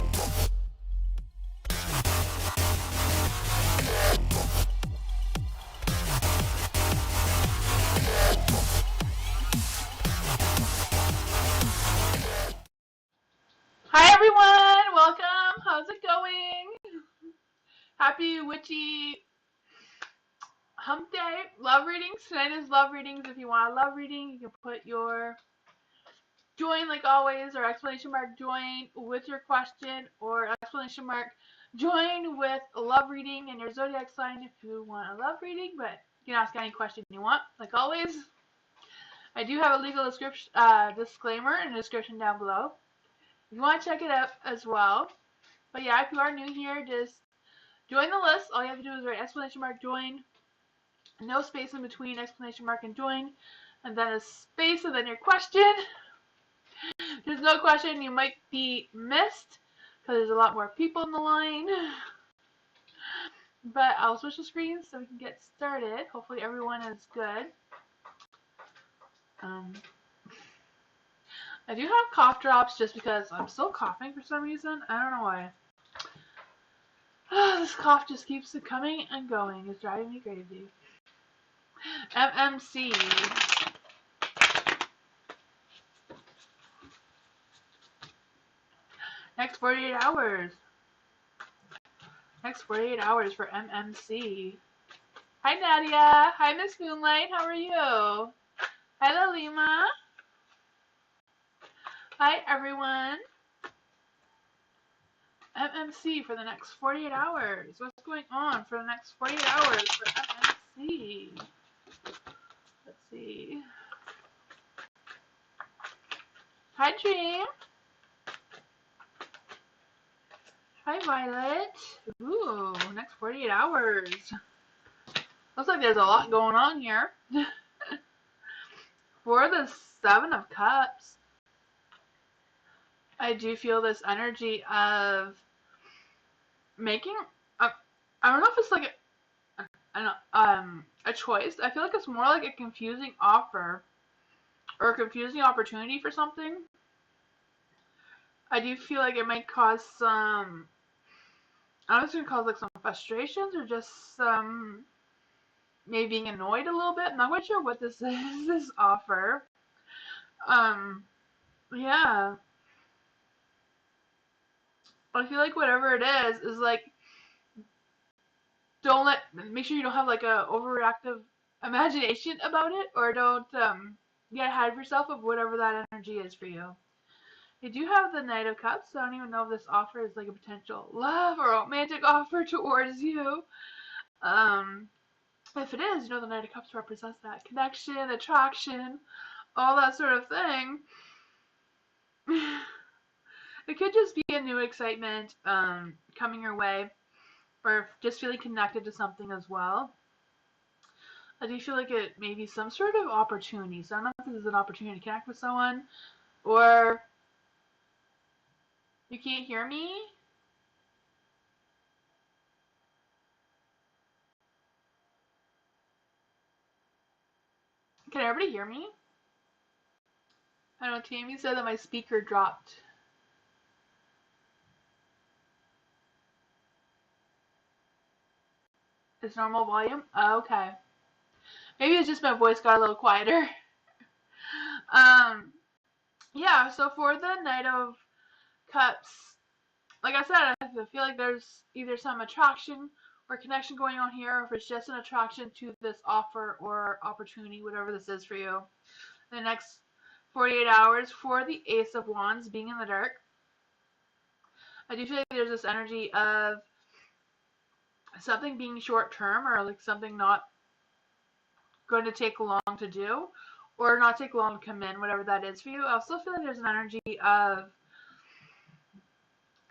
Hi everyone, welcome. How's it going? Happy witchy hump day. Love readings. Tonight is love readings. If you want a love reading, you can put your join like always, or exclamation mark join with your question, or exclamation mark join with a love reading and your zodiac sign if you want a love reading, but you can ask any question you want, like always. I do have a legal disclaimer in the description down below if you want to check it out as well. But yeah, if you are new here, just join the list. All you have to do is write exclamation mark join, no space in between exclamation mark and join, and then a space and then your question. If there's no question, you might be missed because there's a lot more people in the line. But I'll switch the screens so we can get started. Hopefully everyone is good. I do have cough drops just because I'm still coughing for some reason. I don't know why. This cough just keeps coming and going. It's driving me crazy. MMC. Next 48 hours. Next 48 hours for MMC. Hi Nadia. Hi Miss Moonlight. How are you? Hello Lima. Hi everyone. MMC for the next 48 hours. What's going on for the next 48 hours for MMC? Let's see. Hi Dream. Hi Violet. Ooh, next 48 hours. Looks like there's a lot going on here. For the 7 of Cups, I do feel this energy of making I don't know if it's like a choice. I feel like it's more like a confusing offer or a confusing opportunity for something. I do feel like it might cause some, I don't know if it's going to cause like some frustrations or just some maybe being annoyed a little bit. I'm not quite sure what this is, this offer. Yeah. I feel like whatever it is like, make sure you don't have like a overreactive imagination about it, or don't get ahead of yourself of whatever that energy is for you. You do have the Knight of Cups, so I don't even know if this offer is like a potential love or romantic offer towards you. If it is, the Knight of Cups represents that connection, attraction, all that sort of thing. It could just be a new excitement coming your way, or just feeling connected to something as well. I do feel like it may be some sort of opportunity. So I don't know if this is an opportunity to connect with someone, or you can't hear me? Can everybody hear me? I know Tammy said that my speaker dropped. It's normal volume? Oh, okay. Maybe it's just my voice got a little quieter. Yeah, so for the Knight of Cups, like I said, I feel like there's either some attraction or connection going on here, or if it's just an attraction to this offer or opportunity, whatever this is for you. The next 48 hours for the Ace of Wands being in the dark, I do feel like there's this energy of something being short term, or like something not going to take long to do, or not take long to come in, whatever that is for you. I also feel like there's an energy of,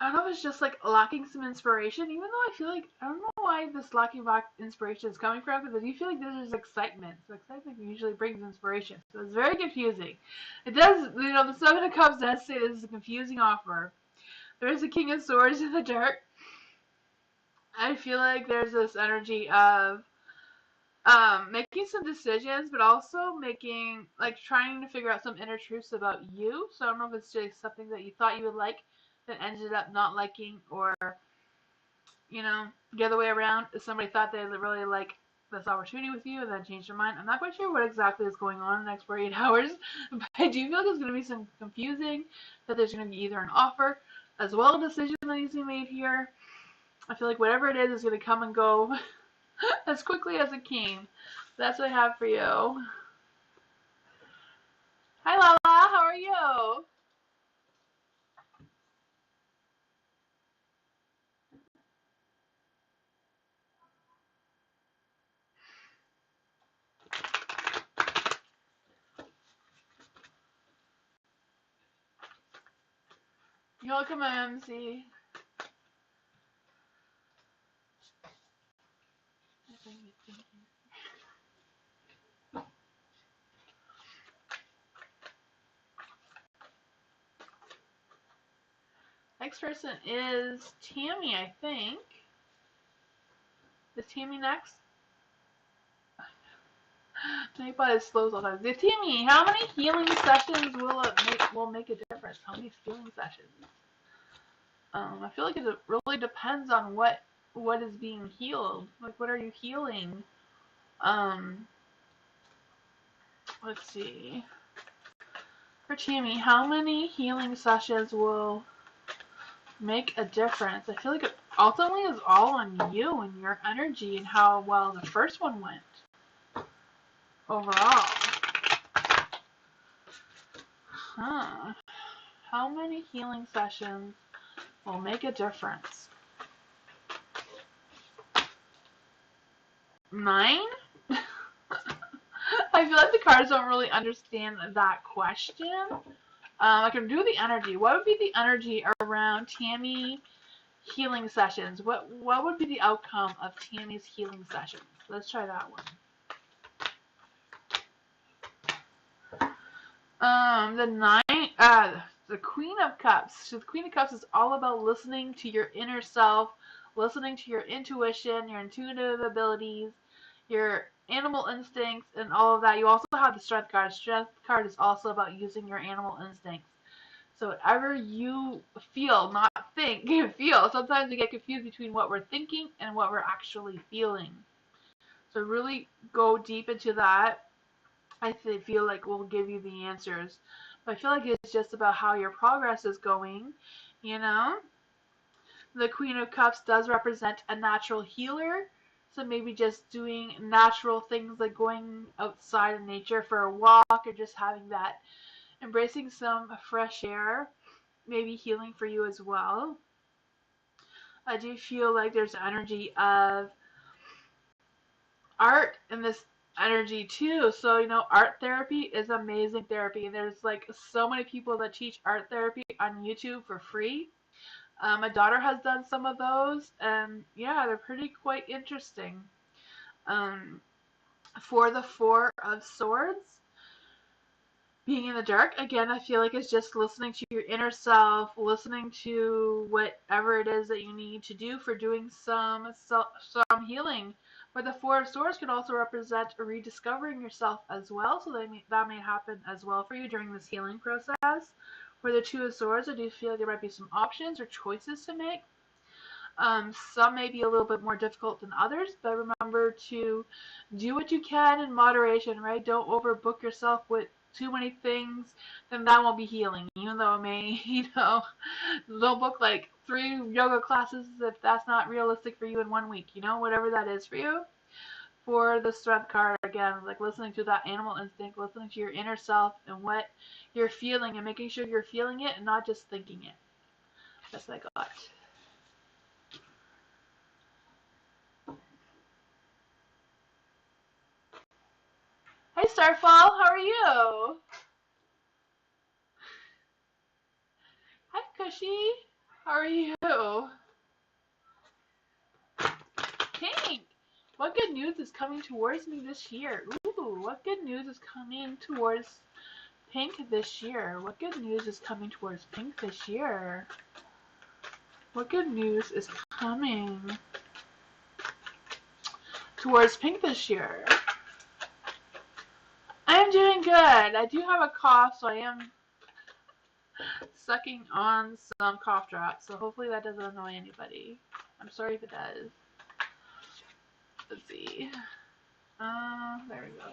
I don't know if it's just like lacking some inspiration, even though I feel like, I don't know why this lacking back inspiration is coming from, because I do feel like there's excitement. So excitement usually brings inspiration. So it's very confusing. It does, the 7 of Cups does say this is a confusing offer. There is a King of Swords in the dark. I feel like there's this energy of making some decisions, but also trying to figure out some inner truths about you. So I don't know if it's just something that you thought you would like, that ended up not liking, or, the other way around, if somebody thought they really like this opportunity with you and then changed their mind. I'm not quite sure what exactly is going on in the next 48 hours, but I do feel like there's going to be some confusing, that there's going to be either an offer as well as a decision that needs to be made here. I feel like whatever it is going to come and go as quickly as it came. That's what I have for you. Hi, Lala. How are you? You're welcome, MC. Next person is Tammy, I think. Is Tammy next? My body slows all the time. Tammy, how many healing sessions will make a difference? How many healing sessions? I feel like it really depends on what is being healed. Like, what are you healing? Let's see. For Tammy, how many healing sessions will make a difference? I feel like it ultimately is all on you and your energy and how well the first one went overall. How many healing sessions will make a difference? 9? I feel like the cards don't really understand that question. I can do the energy. What would be the energy around Tammy healing sessions? What would be the outcome of Tammy's healing sessions? Let's try that one. The Queen of Cups. So the Queen of Cups is all about listening to your inner self, listening to your intuition, your intuitive abilities, your animal instincts, and all of that. You also have the Strength card. Strength card is also about using your animal instincts. So whatever you feel, not think, feel. Sometimes we get confused between what we're thinking and what we're actually feeling. So really go deep into that. I feel like will give you the answers. But I feel like it's just about how your progress is going, The Queen of Cups does represent a natural healer. So maybe just doing natural things like going outside in nature for a walk, or just having that, embracing some fresh air, maybe healing for you as well. I do feel like there's energy of art in this energy too. So, art therapy is amazing therapy. There's like so many people that teach art therapy on YouTube for free. My daughter has done some of those, and yeah, they're pretty quite interesting. For the Four of Swords, being in the dark, again, I feel like it's just listening to your inner self, listening to whatever it is that you need to do for doing some healing. But the Four of Swords could also represent rediscovering yourself as well, so that may happen as well for you during this healing process. For the Two of Swords, I do feel like there might be some options or choices to make. Some may be a little bit more difficult than others, but remember to do what you can in moderation, right? Don't overbook yourself with too many things, then that won't be healing. Even though it may, don't book like 3 yoga classes if that's not realistic for you in 1 week, whatever that is for you. For the Strength card, again, like listening to that animal instinct, listening to your inner self and what you're feeling, and making sure you're feeling it and not just thinking it. That's what I got. Hey Starfall, how are you? Hi Cushy, how are you? Pink, what good news is coming towards me this year? Ooh, what good news is coming towards Pink this year? What good news is coming towards Pink this year? What good news is coming towards Pink this year? I'm doing good. I do have a cough, so I am Sucking on some cough drops, so hopefully that doesn't annoy anybody. I'm sorry if it does. Let's see. There we go.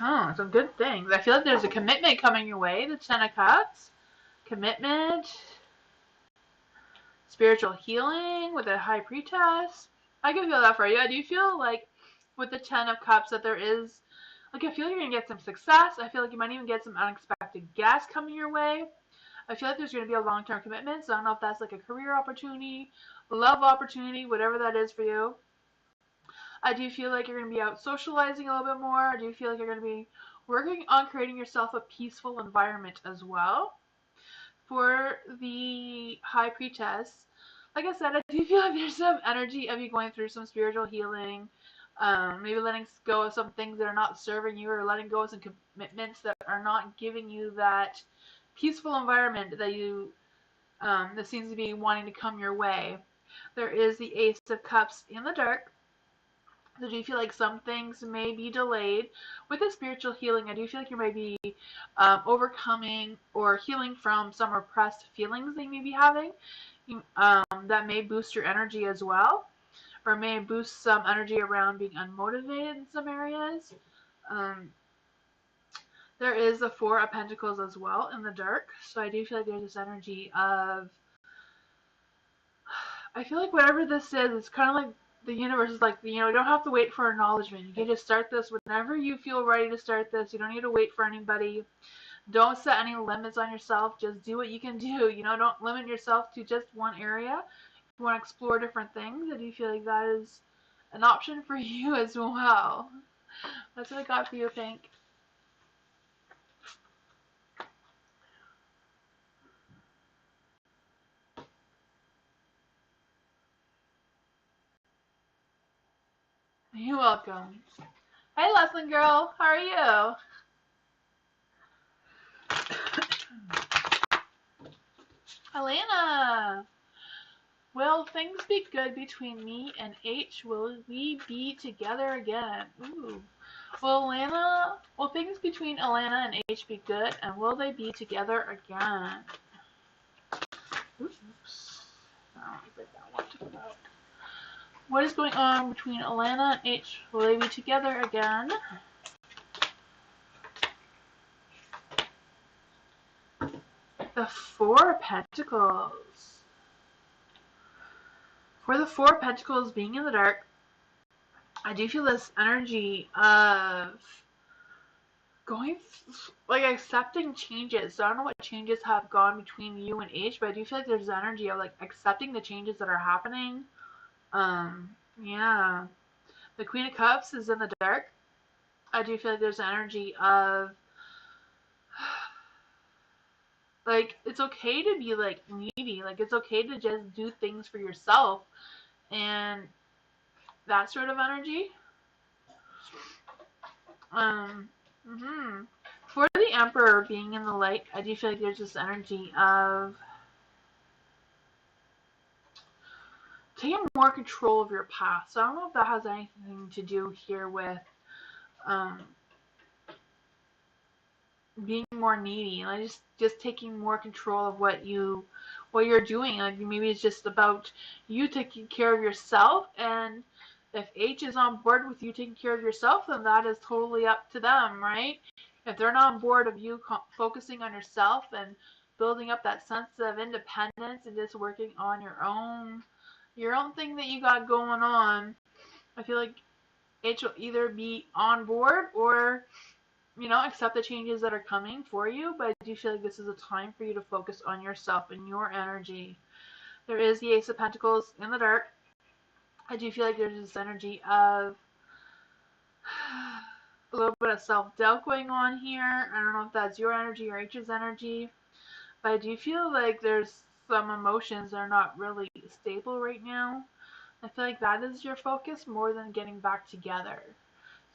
Oh, some good things. I feel like there's a commitment coming your way. The Ten of Cups. Commitment. Spiritual healing with a High Priestess. I can feel that for you. I do feel like with the Ten of Cups that there is, like, I feel like you're going to get some success. I feel like you might even get some unexpected guests coming your way. I feel like there's going to be a long-term commitment. So I don't know if that's like a career opportunity, love opportunity, whatever that is for you. I do feel like you're going to be out socializing a little bit more. I do feel like you're going to be working on creating yourself a peaceful environment as well. For the High Priestess, like I said, I do feel like there's some energy of you going through some spiritual healing, maybe letting go of some things that are not serving you, or letting go of some commitments that are not giving you that peaceful environment that you that seems to be wanting to come your way. There is the Ace of Cups in the dark. So do you feel like some things may be delayed? With the spiritual healing, I do feel like you might be overcoming or healing from some repressed feelings that you may be having. That may boost your energy as well, or may boost some energy around being unmotivated in some areas. There is the Four of Pentacles as well in the dark, so I do feel like there's this energy of, I feel like whatever this is, it's kind of like the universe is like, you don't have to wait for acknowledgement. You can just start this whenever you feel ready to start this. You don't need to wait for anybody. Don't set any limits on yourself. Just do what you can do. Don't limit yourself to just one area. If you want to explore different things, I do feel like that is an option for you as well. That's what I got for you, Pink. You're welcome. Hey, Leslie girl. How are you? Elena. Will things be good between me and H? Will we be together again? Ooh. Will things between Alana and H be good? And will they be together again? Oops. Oh, that one took it out. What is going on between Alana and H? Will they be together again? The Four of Pentacles. For the Four of Pentacles being in the dark, I do feel this energy of accepting changes. So I don't know what changes have gone between you and H, but I do feel like there's energy of accepting the changes that are happening. Yeah. The Queen of Cups is in the dark. I do feel like there's energy of it's okay to be needy. It's okay to just do things for yourself, and that sort of energy. For the Emperor being in the light, I do feel like there's this energy of taking more control of your past. So I don't know if that has anything to do here with being more needy, just taking more control of what you're doing. Maybe it's just about you taking care of yourself, and if H is on board with you taking care of yourself, then that is totally up to them, right? If they're not on board of you focusing on yourself and building up that sense of independence and just working on your own thing that you got going on, I feel like H will either be on board or accept the changes that are coming for you, but I do feel like this is a time for you to focus on yourself and your energy. There is the Ace of Pentacles in the dark. I do feel like there's this energy of a little bit of self-doubt going on here. I don't know if that's your energy or H's energy, but I do feel like there's some emotions that are not really stable right now. I feel like that is your focus more than getting back together.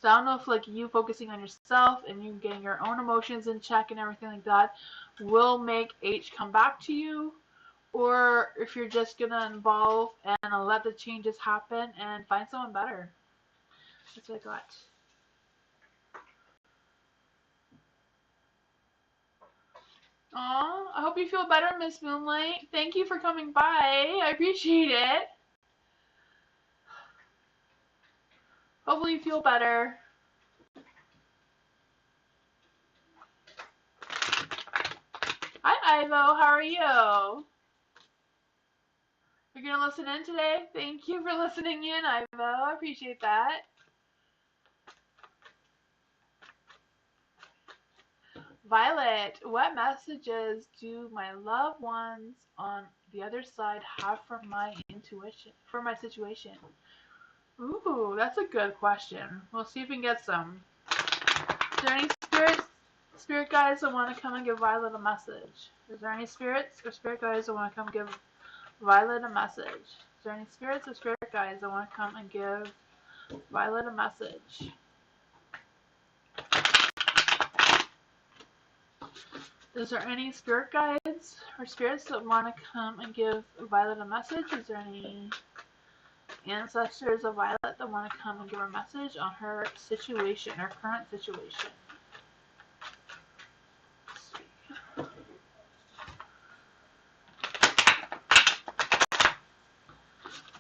So I don't know if you focusing on yourself and you getting your own emotions in check and everything like that will make H come back to you, or if you're just gonna involve and let the changes happen and find someone better. That's what I got. Aw, I hope you feel better, Miss Moonlight. Thank you for coming by. I appreciate it. Hopefully you feel better. Hi, Ivo. How are you? You're going to listen in today? Thank you for listening in, Ivo. I appreciate that. Violet, what messages do my loved ones on the other side have for my intuition, for my situation? Ooh, that's a good question. We'll see if we can get some. Is there any spirit guides that want to come and give Violet a message? Is there any spirits or spirit guides that want to come give Violet a message? Is there any spirits or spirit guides that want to come and give Violet a message? Is there any spirit guides or spirits that want to come and give Violet a message? Is there any ancestors of Violet that want to come and give her a message on her situation, her current situation?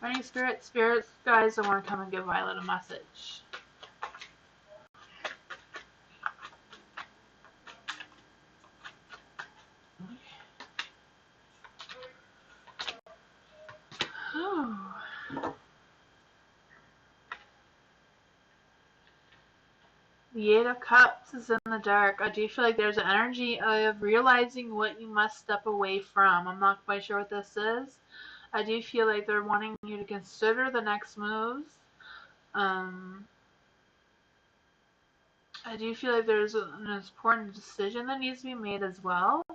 Any spirits guys that want to come and give Violet a message? Oh. The Eight of Cups is in the dark. I do feel like there's an energy of realizing what you must step away from. I'm not quite sure what this is. I do feel like they're wanting you to consider the next moves. I do feel like there's an important decision that needs to be made as well.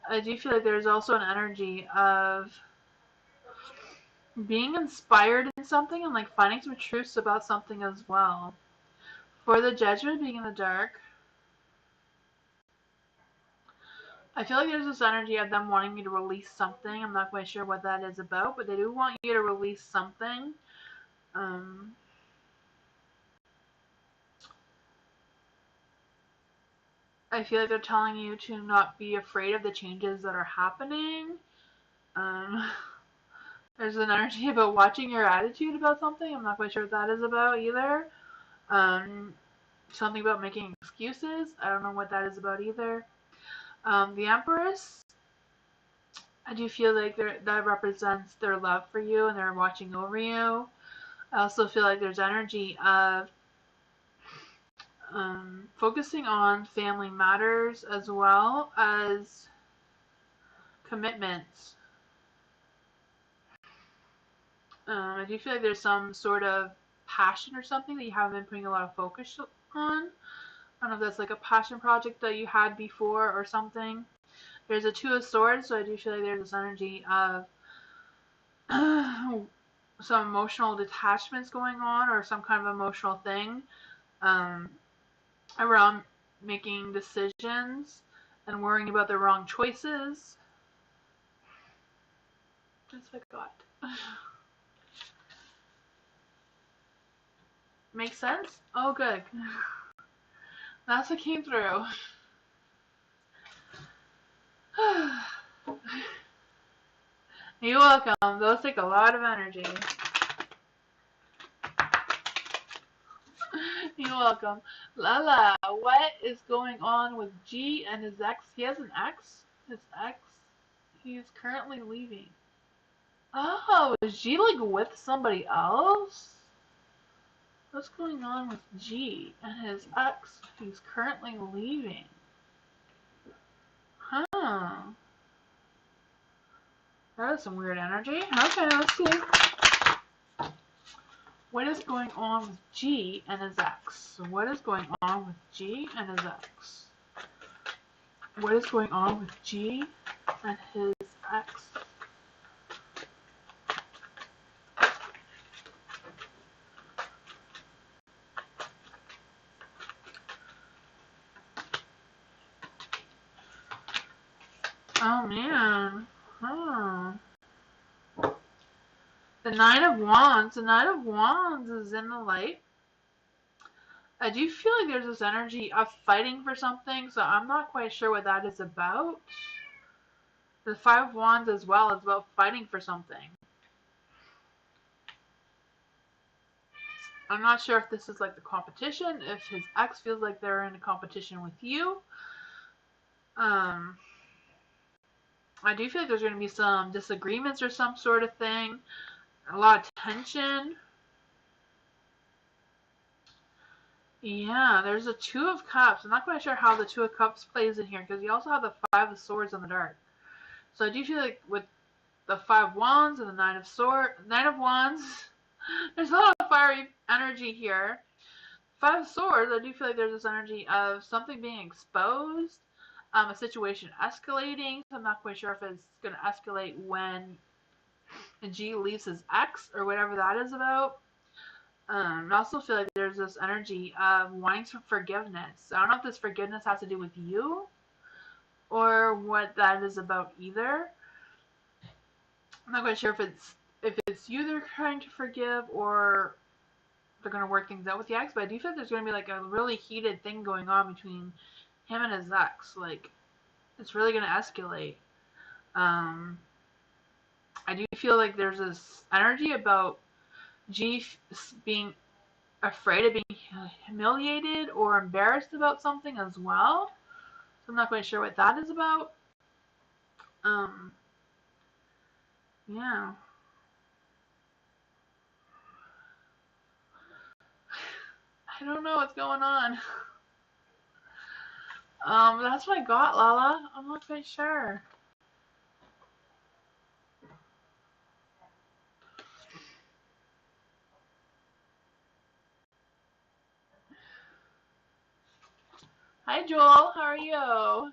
I do feel like there's also an energy of being inspired in something and like finding some truths about something as well. For the Judgment being in the dark, I feel like there's this energy of them wanting you to release something. I'm not quite sure what that is about, but they do want you to release something. I feel like they're telling you to not be afraid of the changes that are happening. There's an energy about watching your attitude about something. I'm not quite sure what that is about either. Something about making excuses. I don't know what that is about either. The Empress, I do feel like that represents their love for you and they're watching over you. I also feel like there's energy of focusing on family matters as well as commitments. I do feel like there's some sort of passion or something that you haven't been putting a lot of focus on. I don't know if that's like a passion project that you had before or something. There's a Two of Swords, so I do feel like there's this energy of some emotional detachments going on or some kind of emotional thing around making decisions and worrying about the wrong choices. That's what I got. Makes sense? Oh, good. That's what came through. You're welcome. Those take a lot of energy. You're welcome. Lala, what is going on with G and his ex? He has an ex? His ex? He's currently leaving. Oh, is G like with somebody else? What's going on with G and his ex? He's currently leaving. Huh. That is some weird energy. Okay, let's see. What is going on with G and his ex? What is going on with G and his ex? What is going on with G and his ex? Oh man. Huh. The Nine of Wands. The Nine of Wands is in the light. I do feel like there's this energy of fighting for something, so I'm not quite sure what that is about. The Five of Wands as well is about fighting for something. I'm not sure if this is like the competition, if his ex feels like they're in a competition with you. I do feel like there's going to be some disagreements or some sort of thing. A lot of tension. Yeah, there's a Two of Cups. I'm not quite sure how the Two of Cups plays in here because you also have the Five of Swords in the dark. So I do feel like with the Five of Wands and the Nine of Wands, there's a lot of fiery energy here. Five of Swords, I do feel like there's this energy of something being exposed, a situation escalating. So I'm not quite sure if it's going to escalate when G leaves his ex or whatever that is about. I also feel like there's this energy of wanting some forgiveness. I don't know if this forgiveness has to do with you or what that is about either. I'm not quite sure if it's you they're trying to forgive or they're gonna work things out with the ex, but I do feel like there's gonna be like a really heated thing going on between him and his ex. Like it's really gonna escalate. I do feel like there's this energy about G being afraid of being humiliated or embarrassed about something as well. So I'm not quite sure what that is about. Yeah. I don't know what's going on. That's what I got, Lala. I'm not quite sure. Hi, Joel. How are you?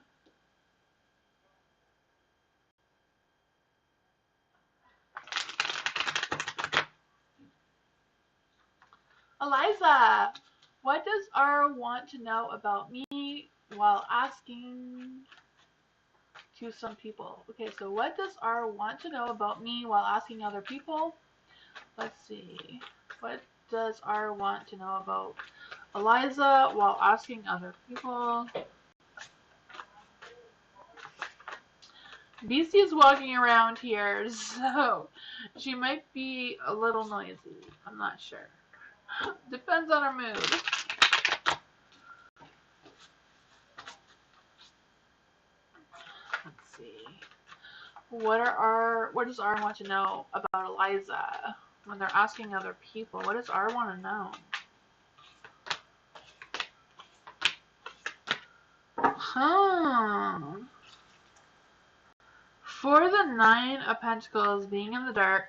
Eliza, what does R want to know about me while asking to some people? Okay, so what does R want to know about me while asking other people? Let's see. What does R want to know about Eliza while asking other people? BC is walking around here, so she might be a little noisy. I'm not sure. Depends on her mood. Let's see. What does R want to know about Eliza when they're asking other people? What does R want to know? For the Nine of Pentacles being in the dark,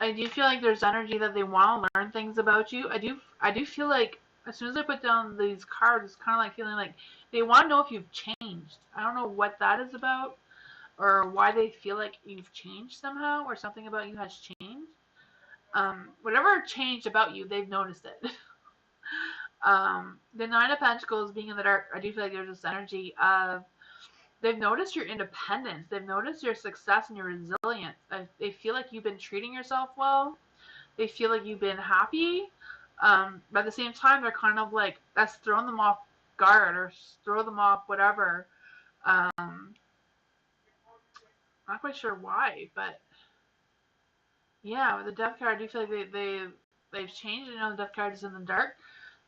I do feel like there's energy that they want to learn things about you. I do feel like as soon as I put down these cards, it's kind of like feeling like they want to know if you've changed. I don't know what that is about or why they feel like you've changed somehow or something about you has changed. Whatever changed about you, they've noticed it. The Nine of Pentacles being in the dark, I do feel like there's this energy of they've noticed your independence. They've noticed your success and your resilience. They feel like you've been treating yourself well. They feel like you've been happy. But at the same time, they're kind of like, that's thrown them off guard or throw them off whatever. Not quite sure why, but yeah, with the Death card, I do feel like they've changed. You know, the Death card is in the dark.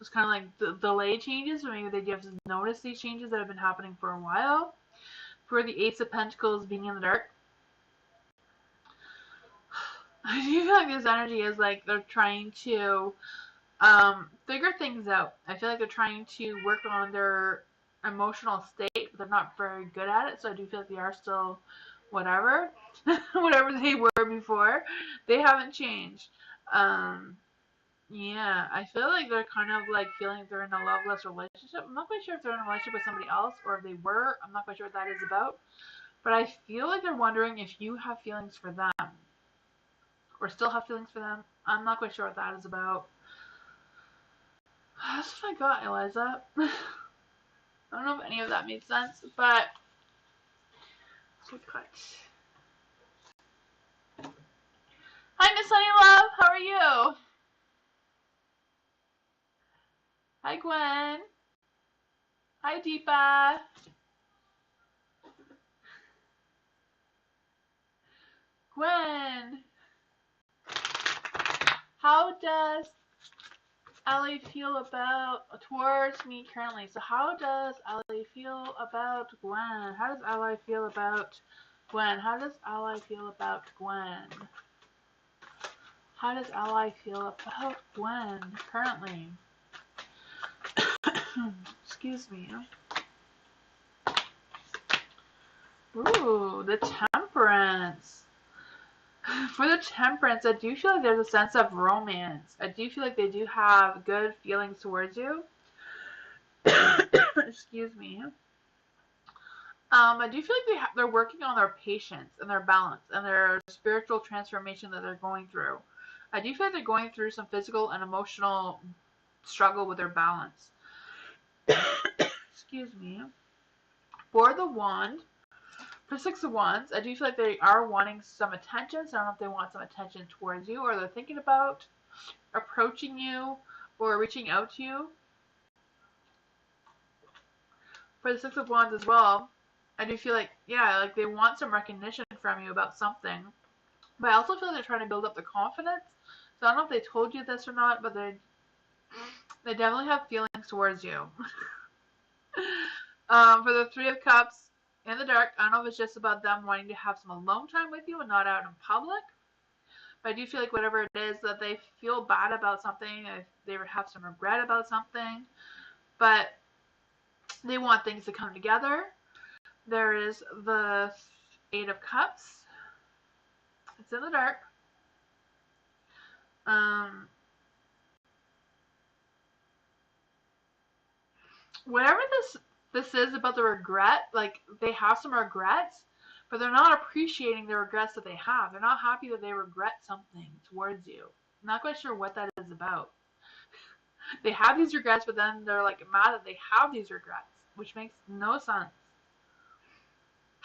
It's kind of like the delay changes, or maybe they just notice these changes that have been happening for a while. For the Ace of Pentacles being in the dark, I do feel like this energy is like they're trying to figure things out. I feel like they're trying to work on their emotional state, but they're not very good at it. So I do feel like they are still whatever, whatever they were before. They haven't changed. Yeah, I feel like they're kind of like feeling like they're in a loveless relationship. I'm not quite sure if they're in a relationship with somebody else or if they were. I'm not quite sure what that is about. But I feel like they're wondering if you have feelings for them or still have feelings for them. I'm not quite sure what that is about. That's what I got, Eliza. I don't know if any of that made sense, but so cut. Hi, Miss Honey Love. How are you? Hi, Gwen. Hi, Deepa. Gwen. How does Ellie feel towards me currently? So how does Ellie feel about Gwen? How does Ellie feel about Gwen? How does Ellie feel about Gwen? How does Ellie feel about Gwen currently? Excuse me. Ooh, the Temperance. For the Temperance, I do feel like there's a sense of romance. I do feel like they do have good feelings towards you. Excuse me. I do feel like they're working on their patience and their balance and their spiritual transformation that they're going through. I do feel like they're going through some physical and emotional struggle with their balance. Excuse me. For the Wand, for Six of Wands, I do feel like they are wanting some attention. So I don't know if they want some attention towards you, or they're thinking about approaching you or reaching out to you. For the Six of Wands as well, I do feel like, yeah, like they want some recognition from you about something. But I also feel like they're trying to build up the confidence. So I don't know if they told you this or not, but they definitely have feelings towards you. For the Three of Cups in the dark, I don't know if it's just about them wanting to have some alone time with you and not out in public. But I do feel like whatever it is that they feel bad about something, if they have some regret about something, but they want things to come together. There is the Eight of Cups. It's in the dark. Whatever this is about the regret, like they have some regrets, but they're not appreciating the regrets that they have. They're not happy that they regret something towards you. I'm not quite sure what that is about. They have these regrets, but then they're like mad that they have these regrets, which makes no sense.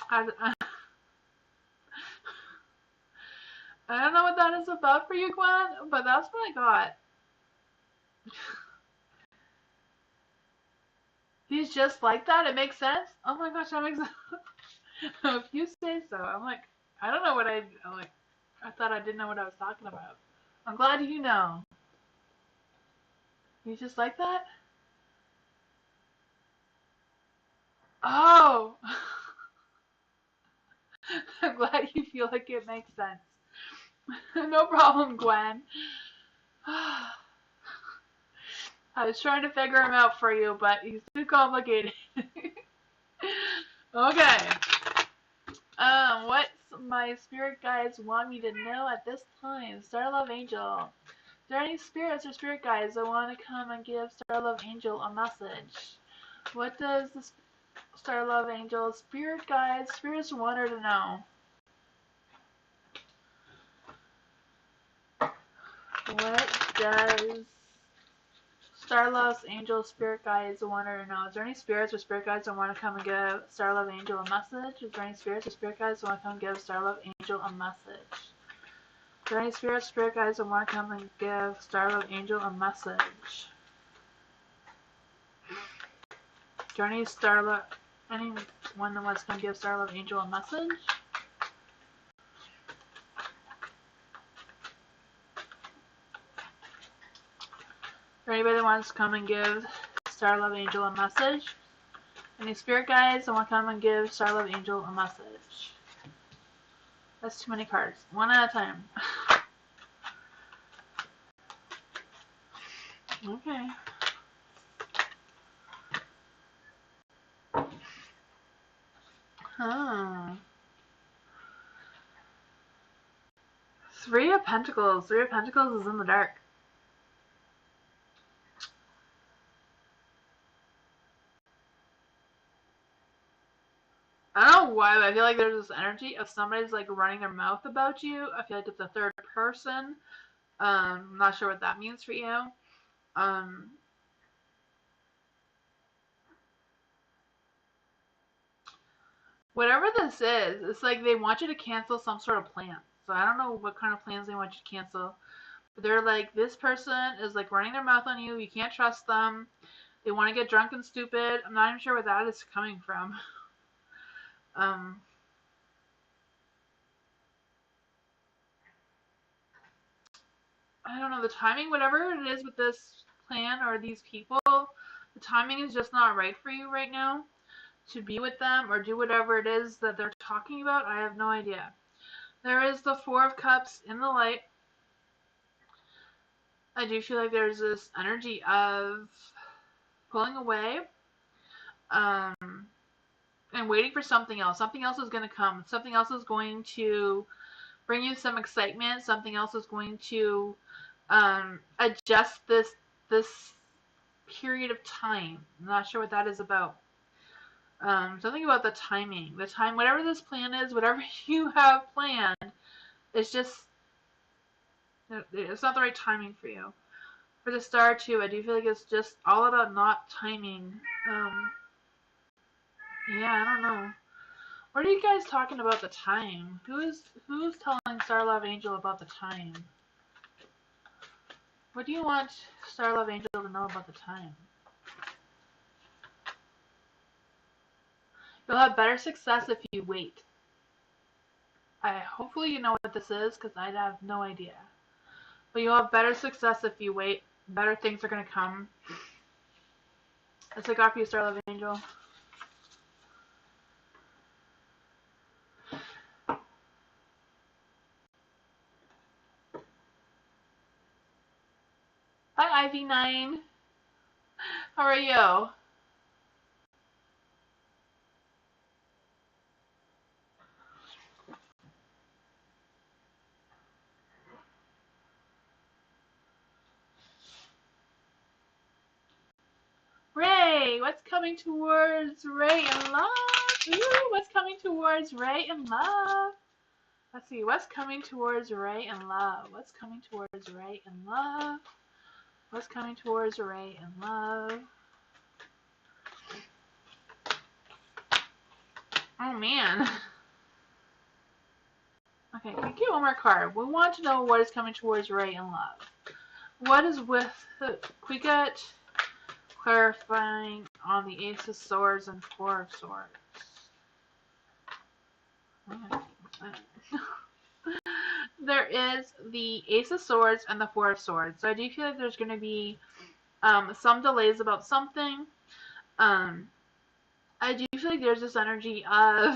I don't know what that is about for you, Gwen, but that's what I got. He's just like that? It makes sense? Oh my gosh, that makes sense. If you say so. I'm like, I don't know what I'm like, I thought I didn't know what I was talking about. I'm glad you know. He's just like that? Oh! I'm glad you feel like it makes sense. No problem, Gwen. I was trying to figure him out for you, but he's too complicated. Okay. What my spirit guides want me to know at this time? Star Love Angel. Is there any spirits or spirit guides that want to come and give Star Love Angel a message? What does the Star Love Angel spirit guides, spirits want her to know? What does Star Love's Angel spirit guides want her to know? Is there any spirits or spirit guides that want to come and give Star Love Angel a message? Is there any spirits or spirit guides that want to come and give Star Love Angel a message? Is there any spirits or spirit guides that want to come and give Star Love Angel a message? Is there anyone that wants to come give Star Love Angel a message? For anybody that wants to come and give Star Love Angel a message? Any spirit guides that want to come and give Star Love Angel a message? That's too many cards. One at a time. Okay. Huh. Three of Pentacles. Three of Pentacles is in the dark. I don't know why, but I feel like there's this energy of somebody's like running their mouth about you. I feel like it's a third person. I'm not sure what that means for you. Whatever this is, it's like they want you to cancel some sort of plan. So I don't know what kind of plans they want you to cancel. They're like, this person is like running their mouth on you. You can't trust them. They want to get drunk and stupid. I'm not even sure where that is coming from. I don't know, the timing, whatever it is with this plan or these people, the timing is just not right for you right now to be with them or do whatever it is that they're talking about. I have no idea. There is the Four of Cups in the light. I do feel like there's this energy of pulling away and waiting for something else. Something else is going to come. Something else is going to bring you some excitement. Something else is going to adjust this period of time. I'm not sure what that is about. Something about the timing. The time, whatever this plan is, whatever you have planned, it's just, it's not the right timing for you. For the Star too, I do feel like it's just all about not timing. Yeah, I don't know. What are you guys talking about the time? Who's telling Star Love Angel about the time? What do you want Star Love Angel to know about the time? You'll have better success if you wait. Hopefully you know what this is, because I have no idea. But you'll have better success if you wait. Better things are going to come. Let's take off you, Star Love Angel. Hi, Ivy9. How are you? Ray, what's coming towards Ray and love? Ooh, what's coming towards Ray and love? Let's see, what's coming towards Ray and love? What's coming towards Ray and love? What's coming towards Ray and love? Oh man. Okay, can you get one more card? We want to know what is coming towards Ray and love. What is with we got clarifying on the Ace of Swords and Four of Swords. There is the Ace of Swords and the Four of Swords. So I do feel like there's going to be some delays about something. I do feel like there's this energy of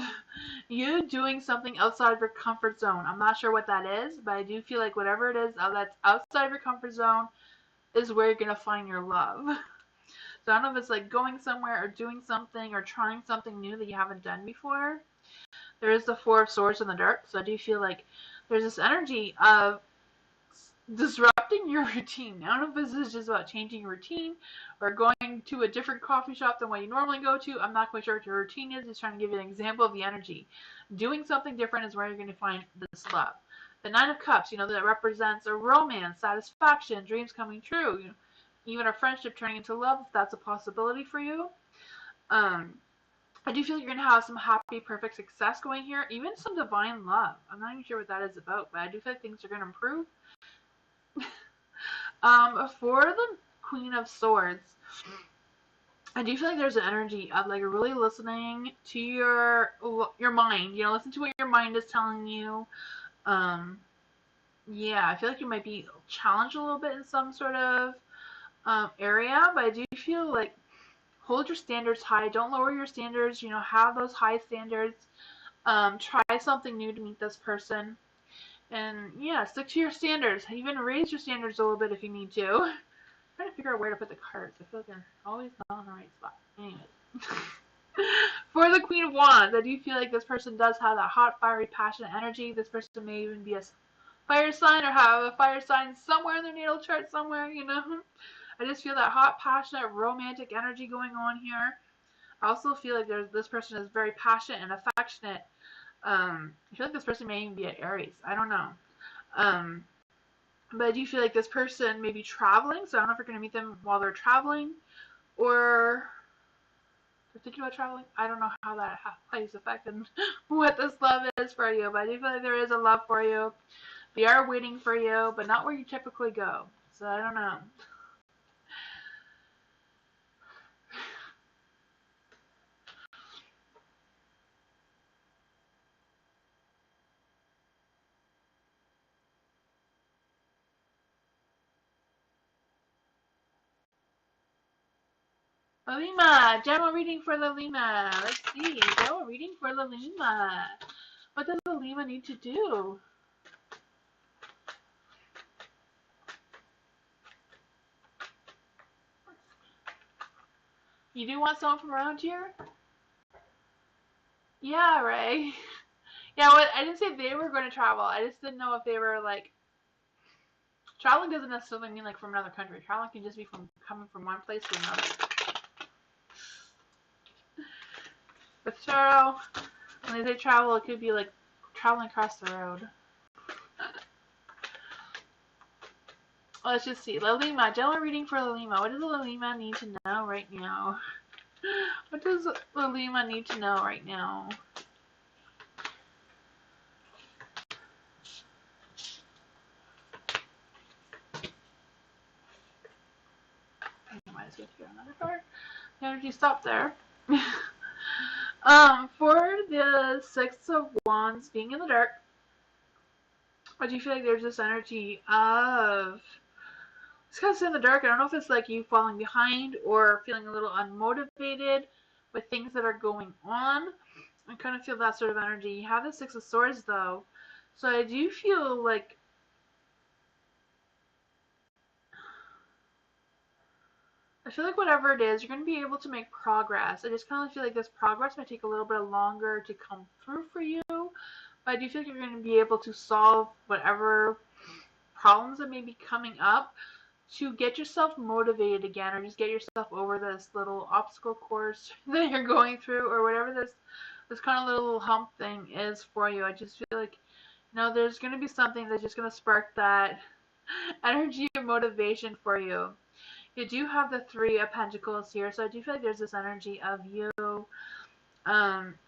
you doing something outside of your comfort zone. I'm not sure what that is, but I do feel like whatever it is that's outside of your comfort zone is where you're going to find your love. So I don't know if it's like going somewhere or doing something or trying something new that you haven't done before. There is the Four of Swords in the dark, so I do feel like there's this energy of disrupting your routine. I don't know if this is just about changing your routine or going to a different coffee shop than what you normally go to. I'm not quite sure what your routine is. Just trying to give you an example of the energy. Doing something different is where you're going to find this love. The Nine of Cups, that represents a romance, satisfaction, dreams coming true. Even a friendship turning into love, if that's a possibility for you. I do feel like you're going to have some happy, perfect success going here. Even some divine love. I'm not even sure what that is about, but I do feel like things are going to improve. For the Queen of Swords, I do feel like there's an energy of like really listening to your mind. Listen to what your mind is telling you. Yeah, I feel like you might be challenged a little bit in some sort of area, but I do feel like hold your standards high. Don't lower your standards. Have those high standards. Try something new to meet this person. And yeah, stick to your standards. Even raise your standards a little bit if you need to. I'm trying to figure out where to put the cards. I feel like they're always not on the right spot. Anyway. For the Queen of Wands, I do feel like this person does have that hot, fiery, passionate energy. This person may even be a fire sign or have a fire sign somewhere in their natal chart somewhere, I just feel that hot, passionate, romantic energy going on here. I also feel like this person is very passionate and affectionate. I feel like this person may even be an Aries. I don't know. But I do feel like this person may be traveling, so I don't know if you're going to meet them while they're traveling, or they're thinking about traveling. I don't know how that plays effect and what this love is for you, but I do feel like there is a love for you. They are waiting for you, but not where you typically go. So I don't know. Lima, general reading for the Lima. Let's see, general reading for the Lima. What does the Lima need to do? You do want someone from around here? Yeah, right. Yeah, what I didn't say they were going to travel. I just didn't know if they were like traveling doesn't necessarily mean like from another country. Traveling can just be from coming from one place to another. But so when they say travel, it could be like traveling across the road. Let's just see. La Lima, general reading for La Lima. What does La Lima need to know right now? What does La Lima need to know right now? I might as well get another card. The energy stopped there. For the Six of Wands being in the dark, I do feel like there's this energy of it's kind of in the dark. I don't know if it's like you falling behind or feeling a little unmotivated with things that are going on. I kind of feel that sort of energy. You have the Six of Swords though, so I do feel like whatever it is, you're going to be able to make progress. I just kind of feel like this progress might take a little bit longer to come through for you, but I do feel like you're going to be able to solve whatever problems that may be coming up to get yourself motivated again, or just get yourself over this little obstacle course that you're going through, or whatever this kind of little hump thing is for you. I just feel like, you know, there's going to be something that's just going to spark that energy and motivation for you. You do have the Three of Pentacles here, so I do feel like there's this energy of you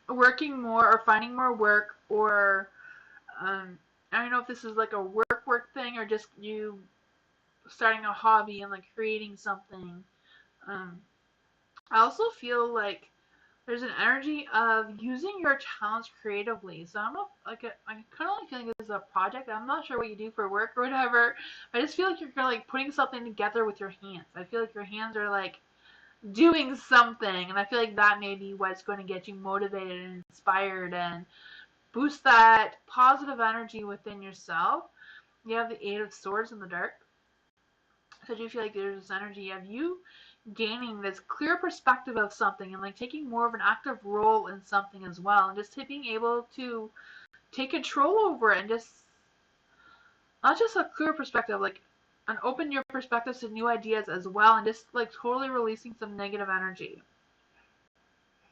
working more or finding more work, or I don't know if this is like a work thing or just you starting a hobby and like creating something. I also feel like there's an energy of using your talents creatively. So I'm not like I'm kind of like feeling this is a project. I'm not sure what you do for work or whatever. I just feel like you're kind of like putting something together with your hands. I feel like your hands are like doing something, and I feel like that may be what's going to get you motivated and inspired and boost that positive energy within yourself. You have the Eight of Swords in the dark. So I do feel like there's this energy of you gaining this clear perspective of something and like taking more of an active role in something as well, and just being able to take control over it and just not just a clear perspective, like and open your perspectives to new ideas as well, and just like totally releasing some negative energy.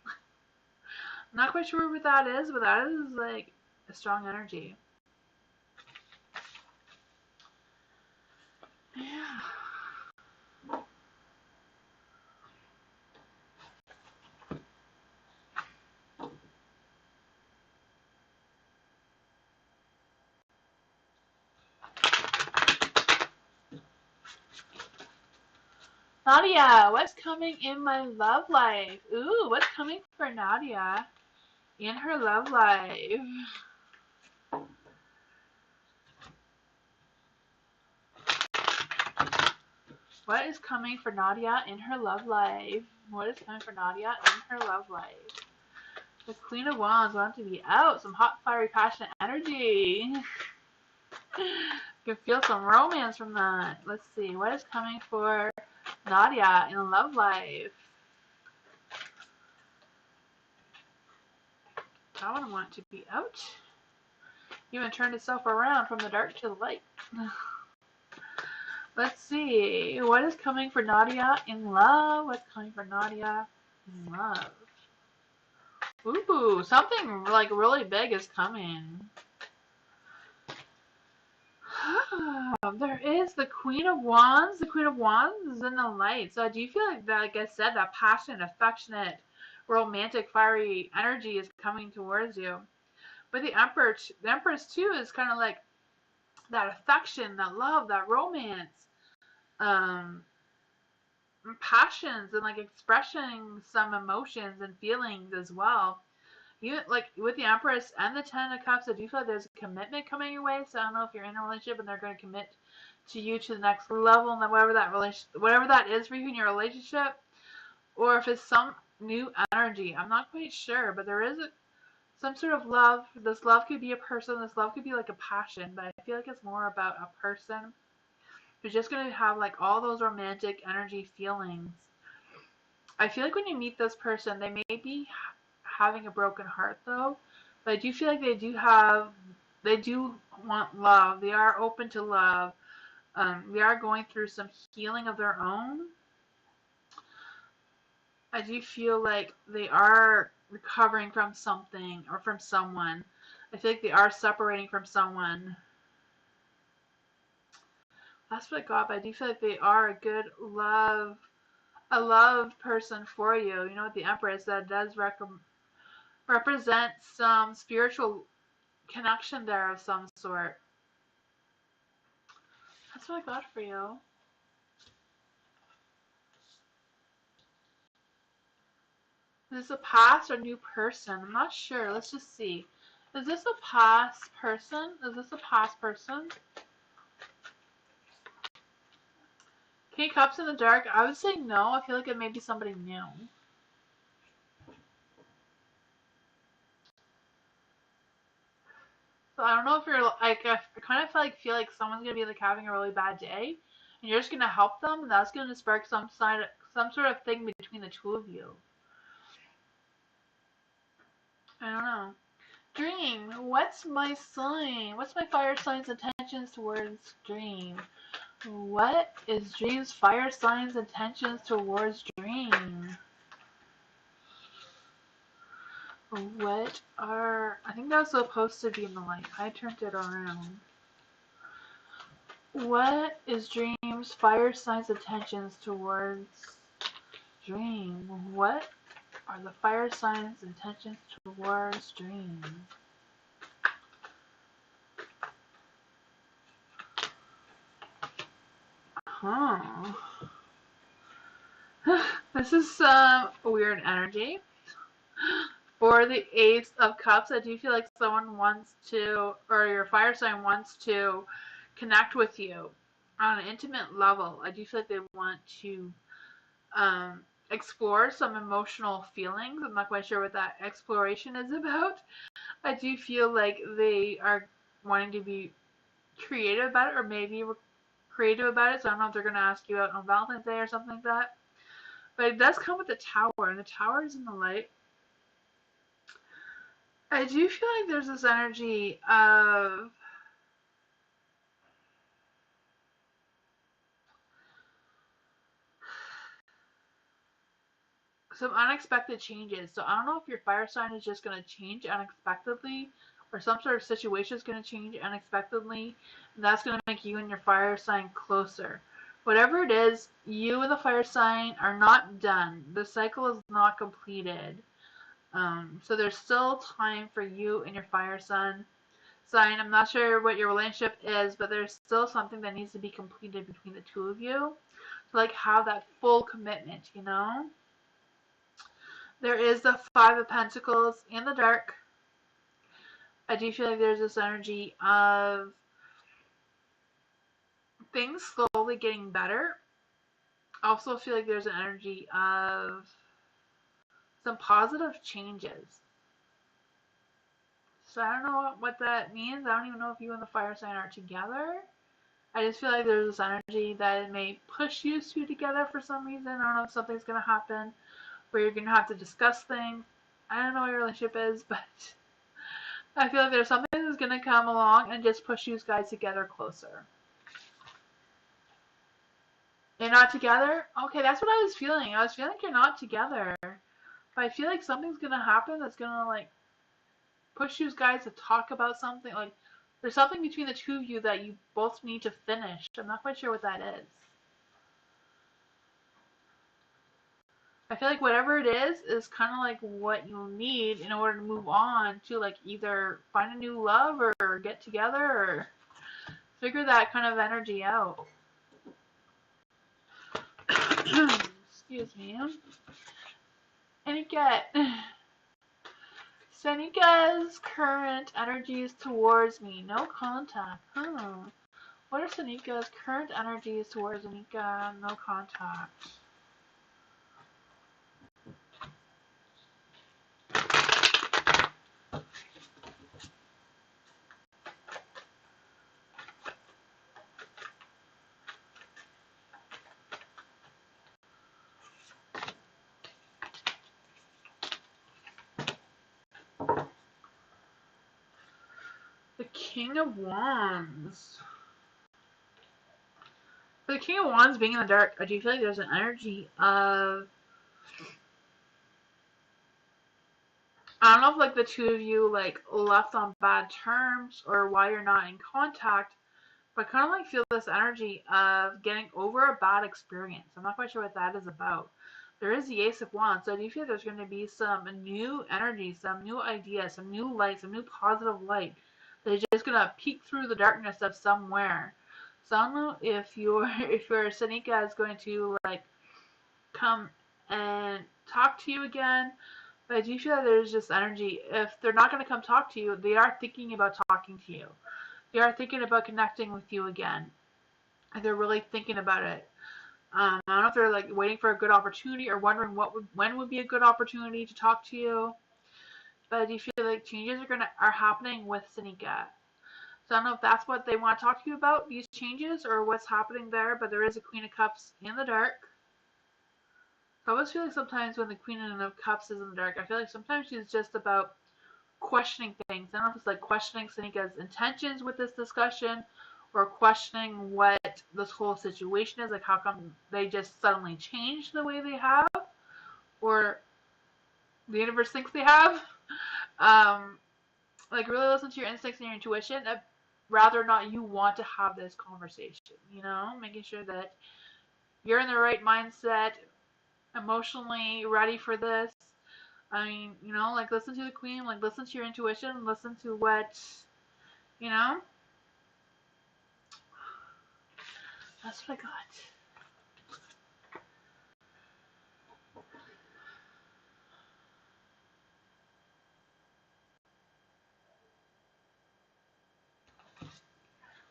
I'm not quite sure what that is, but that is like a strong energy. Yeah. Nadia, what's coming in my love life? Ooh, what's coming for Nadia in her love life? What is coming for Nadia in her love life? What is coming for Nadia in her love life? The Queen of Wands wants to be out. Some hot, fiery, passionate energy. You can feel some romance from that. Let's see. What is coming for Nadia in love life? I wouldn't want to be out. Even turned itself around from the dark to the light. Let's see. What is coming for Nadia in love? What's coming for Nadia in love? Ooh, something like really big is coming. There is the Queen of Wands. The Queen of Wands is in the light. So I do feel like that, like I said, that passionate, affectionate, romantic, fiery energy is coming towards you. But the Empress too is kind of like that affection, that love, that romance, um, passions, and like expressing some emotions and feelings as well. Even like with the Empress and the Ten of Cups, I do feel like there's a commitment coming your way. So I don't know if you're in a relationship and they're going to commit to you to the next level, and then whatever that is for you in your relationship, or if it's some new energy. I'm not quite sure, but there is some sort of love. This love could be a person. This love could be like a passion, but I feel like it's more about a person who's just going to have like all those romantic energy feelings. I feel like when you meet this person, they may be having a broken heart though, but I do feel like they do want love. They are open to love. They are going through some healing of their own. I do feel like they are recovering from something or from someone. I feel like they are separating from someone. That's what I got, but I do feel like they are a love person for you. You know, with the Empress, that does represent some spiritual connection there of some sort. That's what I got for you. Is this a past or new person? I'm not sure. Let's just see. Is this a past person? Is this a past person? King of Cups in the dark. I would say no. I feel like it may be somebody new. So I don't know if you're like, I kind of feel like someone's gonna be like having a really bad day, and you're just gonna help them, and that's gonna spark some sort of thing between the two of you. I don't know. Dream. What's my sign? What's my fire sign's intentions towards Dream? What is Dream's fire sign's intentions towards Dream? What are... I think that was supposed to be in the light. I turned it around. What is Dream's fire sign's intentions towards Dream? What are the fire sign's intentions towards Dream? Huh. This is some weird energy. For the Ace of Cups, I do feel like someone wants to, or your fire sign wants to connect with you on an intimate level. I do feel like they want to explore some emotional feelings. I'm not quite sure what that exploration is about. I do feel like they are wanting to be creative about it, or maybe creative about it. So I don't know if they're going to ask you out on Valentine's Day or something like that. But it does come with the Tower, and the Tower is in the light. I do feel like there's this energy of some unexpected changes. So I don't know if your fire sign is just going to change unexpectedly, or some sort of situation is going to change unexpectedly, and that's going to make you and your fire sign closer. Whatever it is, you and the fire sign are not done. The cycle is not completed. So there's still time for you and your fire sign. I'm not sure what your relationship is, but there's still something that needs to be completed between the two of you to like have that full commitment, you know? There is the Five of Pentacles in the dark. I do feel like there's this energy of things slowly getting better. I also feel like there's an energy of some positive changes. So I don't know what that means. I don't even know if you and the fire sign are together. I just feel like there's this energy that it may push you two together for some reason. I don't know if something's going to happen where you're going to have to discuss things. I don't know what your relationship is, but I feel like there's something that's going to come along and just push you guys together closer. You're not together? Okay, that's what I was feeling. I was feeling like you're not together. But I feel like something's going to happen that's going to like push you guys to talk about something. Like there's something between the two of you that you both need to finish. I'm not quite sure what that is. I feel like whatever it is kind of like what you'll need in order to move on to like either find a new love or get together. Or Figure that kind of energy out. Excuse me. Senika's current energies towards me. No contact. What are Senika's current energies towards Anika? No contact. The King of Wands. For the King of Wands being in the dark, I do feel like there's an energy of, I don't know if like the two of you like left on bad terms or why you're not in contact, but I kind of like feel this energy of getting over a bad experience. I'm not quite sure what that is about. There is the Ace of Wands, so I do feel there's going to be some new energy, some new ideas, some new light, some new positive light that is just going to peek through the darkness of somewhere. So I don't know if your Senika is going to like come and talk to you again, but I do feel that there's just energy. If they're not going to come talk to you, they are thinking about talking to you. They are thinking about connecting with you again. And they're really thinking about it. I don't know if they're like waiting for a good opportunity or wondering when would be a good opportunity to talk to you. But I do feel like changes are happening with Senika. So I don't know if that's what they want to talk to you about, these changes, or what's happening there. But there is a Queen of Cups in the dark. I always feel like sometimes when the Queen of Cups is in the dark, I feel like sometimes she's just about questioning things. I don't know if it's like questioning Senika's intentions with this discussion or questioning what this whole situation is. Like, how come they just suddenly changed the way they have, or the universe thinks they have. Like, really listen to your instincts and your intuition. Rather not you want to have this conversation, making sure that you're in the right mindset, emotionally ready for this. I mean, like listen to the Queen, like listen to your intuition, listen to what, you know. That's what I got.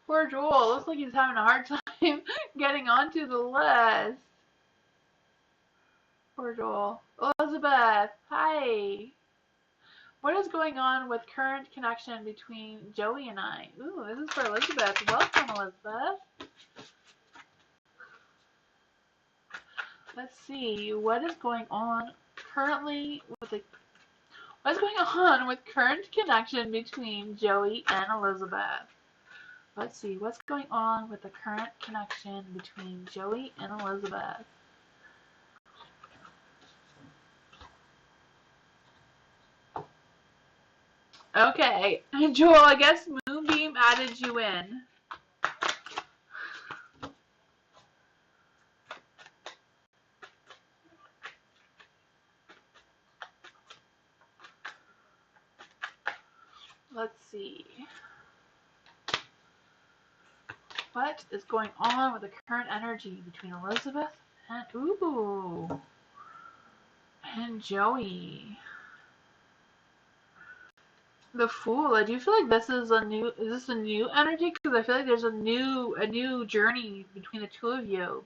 Poor Joel. Looks like he's having a hard time getting onto the list. Poor Joel. Elizabeth, hi. What is going on with current connection between Joey and I? Ooh, this is for Elizabeth. Welcome, Elizabeth. Let's see. What is going on currently with the... What's going on with current connection between Joey and Elizabeth? Let's see. What's going on with the current connection between Joey and Elizabeth? Okay. Joel, I guess Moonbeam added you in. Let's see. What is going on with the current energy between Elizabeth and Joey? The Fool. I do feel like this is is this a new energy? Because I feel like there's a new journey between the two of you.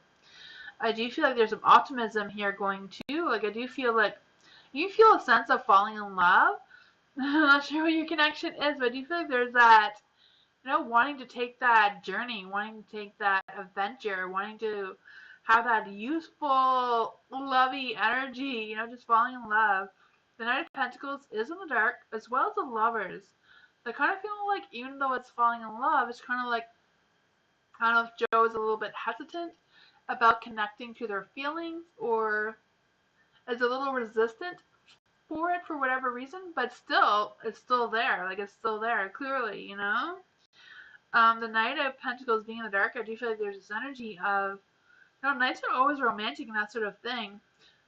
I do feel like there's some optimism here going too. Like I do feel like you feel a sense of falling in love. I'm not sure what your connection is, but I do feel like there's that, wanting to take that journey, wanting to take that adventure, wanting to have that youthful, lovey energy, just falling in love. The Knight of Pentacles is in the dark, as well as the Lovers. So I kind of feel like even though it's falling in love, it's kind of like, I don't know if Joe is a little bit hesitant about connecting to their feelings or is a little resistant for it for whatever reason, but still, it's still there. Like, it's still there, clearly, The Knight of Pentacles being in the dark, I do feel like there's this energy of, knights are always romantic and that sort of thing.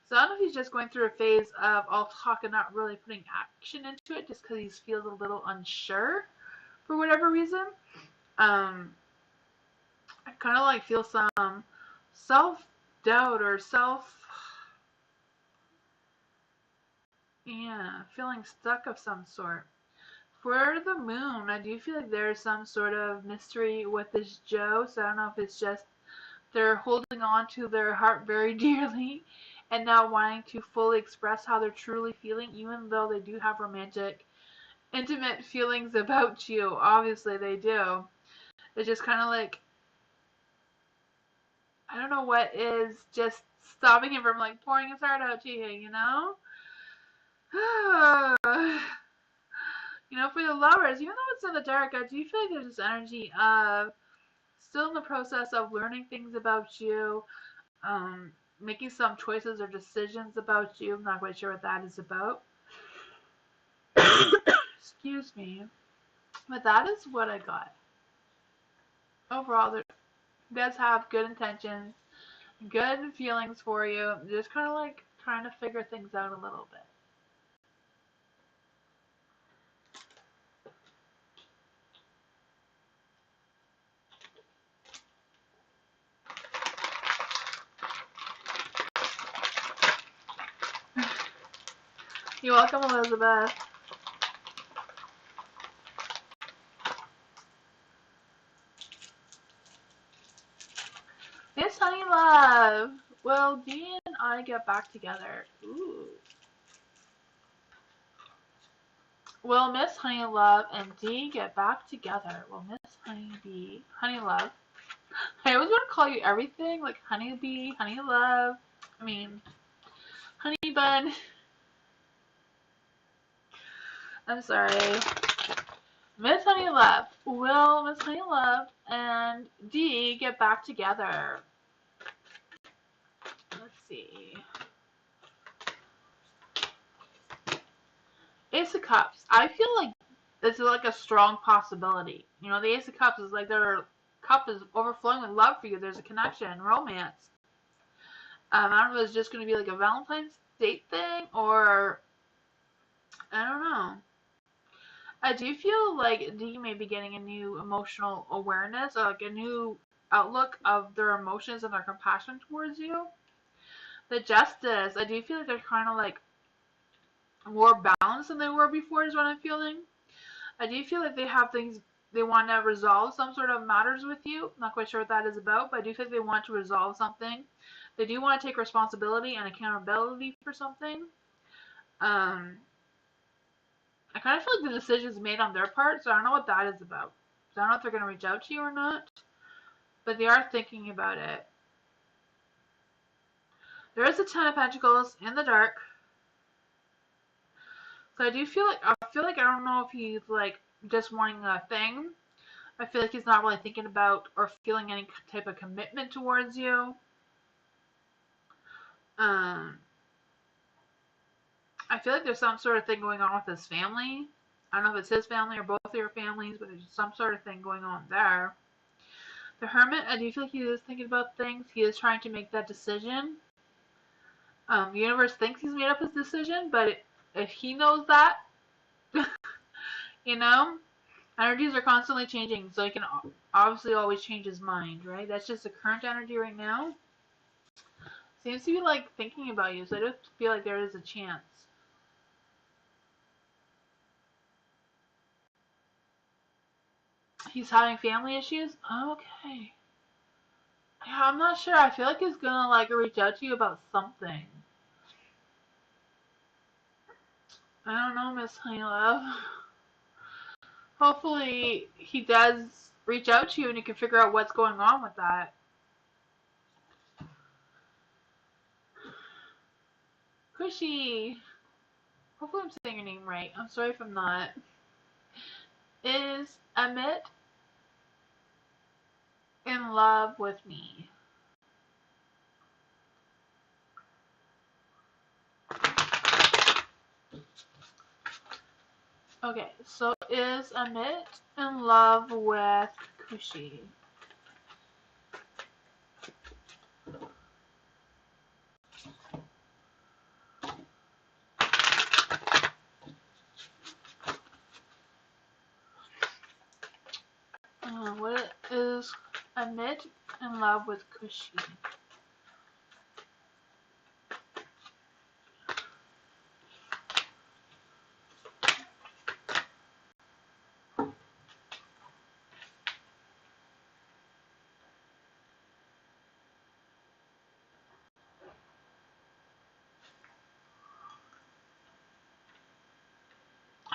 So I don't know if he's just going through a phase of all talk and not really putting action into it just because he feels a little unsure for whatever reason. I kind of like feel some self-doubt or feeling stuck of some sort. For the moon, I do feel like there's some sort of mystery with this Joe, so I don't know if it's just they're holding on to their heart very dearly and not wanting to fully express how they're truly feeling, even though they do have romantic, intimate feelings about you. Obviously, they do. It's just kind of like, I don't know what is just stopping him from like pouring his heart out to you, you know? For the lovers, even though it's in the dark, I do feel like there's this energy of still in the process of learning things about you, making some choices or decisions about you. I'm not quite sure what that is about. Excuse me. But that is what I got. Overall, you guys have good intentions, good feelings for you. Just kind of like trying to figure things out a little bit. You're welcome, Elizabeth. Yes, honey love. Will Dee and I get back together? Ooh. Will Miss Honey Love and Dee get back together? Will Miss Honey Love? I always want to call you everything, like Honeybee, Honey Love. I mean, Honey Bun. I'm sorry. Miss Honey Love. Will Miss Honey Love and Dee get back together? Let's see. Ace of Cups. I feel like this is like a strong possibility. The Ace of Cups is like their cup is overflowing with love for you. There's a connection, romance. I don't know if it's just going to be like a Valentine's date thing or I don't know. I do feel like Dee may be getting a new emotional awareness or like a new outlook of their emotions and their compassion towards you. The Justice. I do feel like they're kind of like more balanced than they were before is what I'm feeling. I do feel like they have things they want to resolve some sort of matters with you. Not quite sure what that is about, but I do think they want to resolve something. They do want to take responsibility and accountability for something. I kind of feel like the decision's made on their part, so I don't know what that is about. So I don't know if they're going to reach out to you or not, but they are thinking about it. There is a Ten of Pentacles in the dark. So I feel like I don't know if he's like just wanting a thing. I feel like he's not really thinking about or feeling any type of commitment towards you. I feel like there's some sort of thing going on with his family. I don't know if it's his family or both of your families, but there's some sort of thing going on there. The Hermit, I do feel like he is thinking about things. He is trying to make that decision. The universe thinks he's made up his decision, but if he knows that, energies are constantly changing, so he can obviously always change his mind, right? That's just the current energy right now. Seems to be like thinking about you, so I do feel like there is a chance. He's having family issues? Okay. Yeah, I'm not sure. I feel like he's gonna like reach out to you about something. I don't know, Miss Honey Love. Hopefully he does reach out to you and you can figure out what's going on with that. Cushy. Hopefully I'm saying your name right. I'm sorry if I'm not. Is Amit in love with me? Okay, so is Amit in love with Kushi? What is Amit in love with Cushy.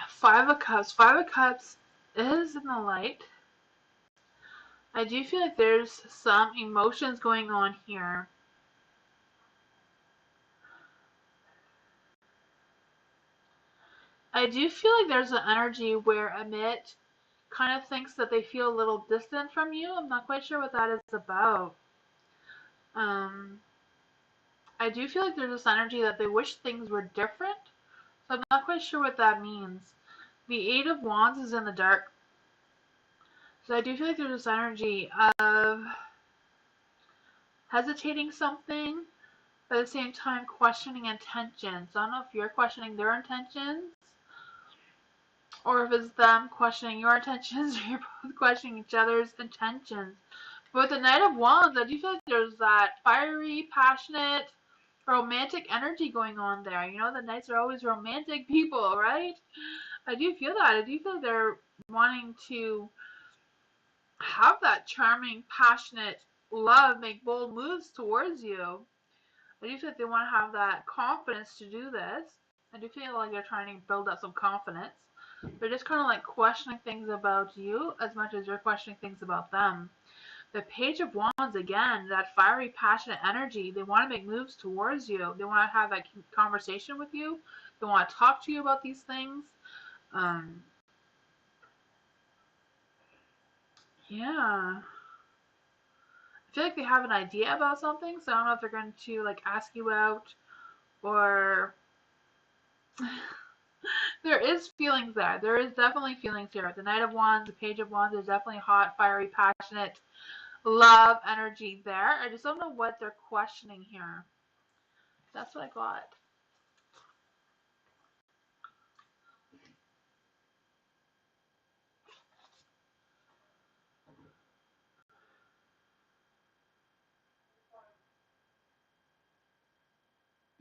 Five of Cups. Five of Cups is in the light. I do feel like there's some emotions going on here. I do feel like there's an energy where Amit kind of thinks that they feel a little distant from you. I'm not quite sure what that is about. I do feel like there's this energy that they wish things were different. So I'm not quite sure what that means. The Eight of Wands is in the dark. So I do feel like there's this energy of hesitating something, but at the same time questioning intentions. So I don't know if you're questioning their intentions, or if it's them questioning your intentions, or you're both questioning each other's intentions. But with the Knight of Wands, I do feel like there's that fiery, passionate, romantic energy going on there. You know, the Knights are always romantic people, right? I do feel that. I do feel like they're wanting to have that charming, passionate love, make bold moves towards you. I do feel like they want to have that confidence to do this. I do feel like they're trying to build up some confidence. They're just kind of like questioning things about you as much as you're questioning things about them. The Page of Wands, again, that fiery, passionate energy. They want to make moves towards you. They want to have that conversation with you. They want to talk to you about these things. Yeah. I feel like they have an idea about something, so I don't know if they're going to like ask you out or there is feelings there. There is definitely feelings here. The Knight of Wands, the Page of Wands, there's definitely hot, fiery, passionate love energy there. I just don't know what they're questioning here. That's what I got.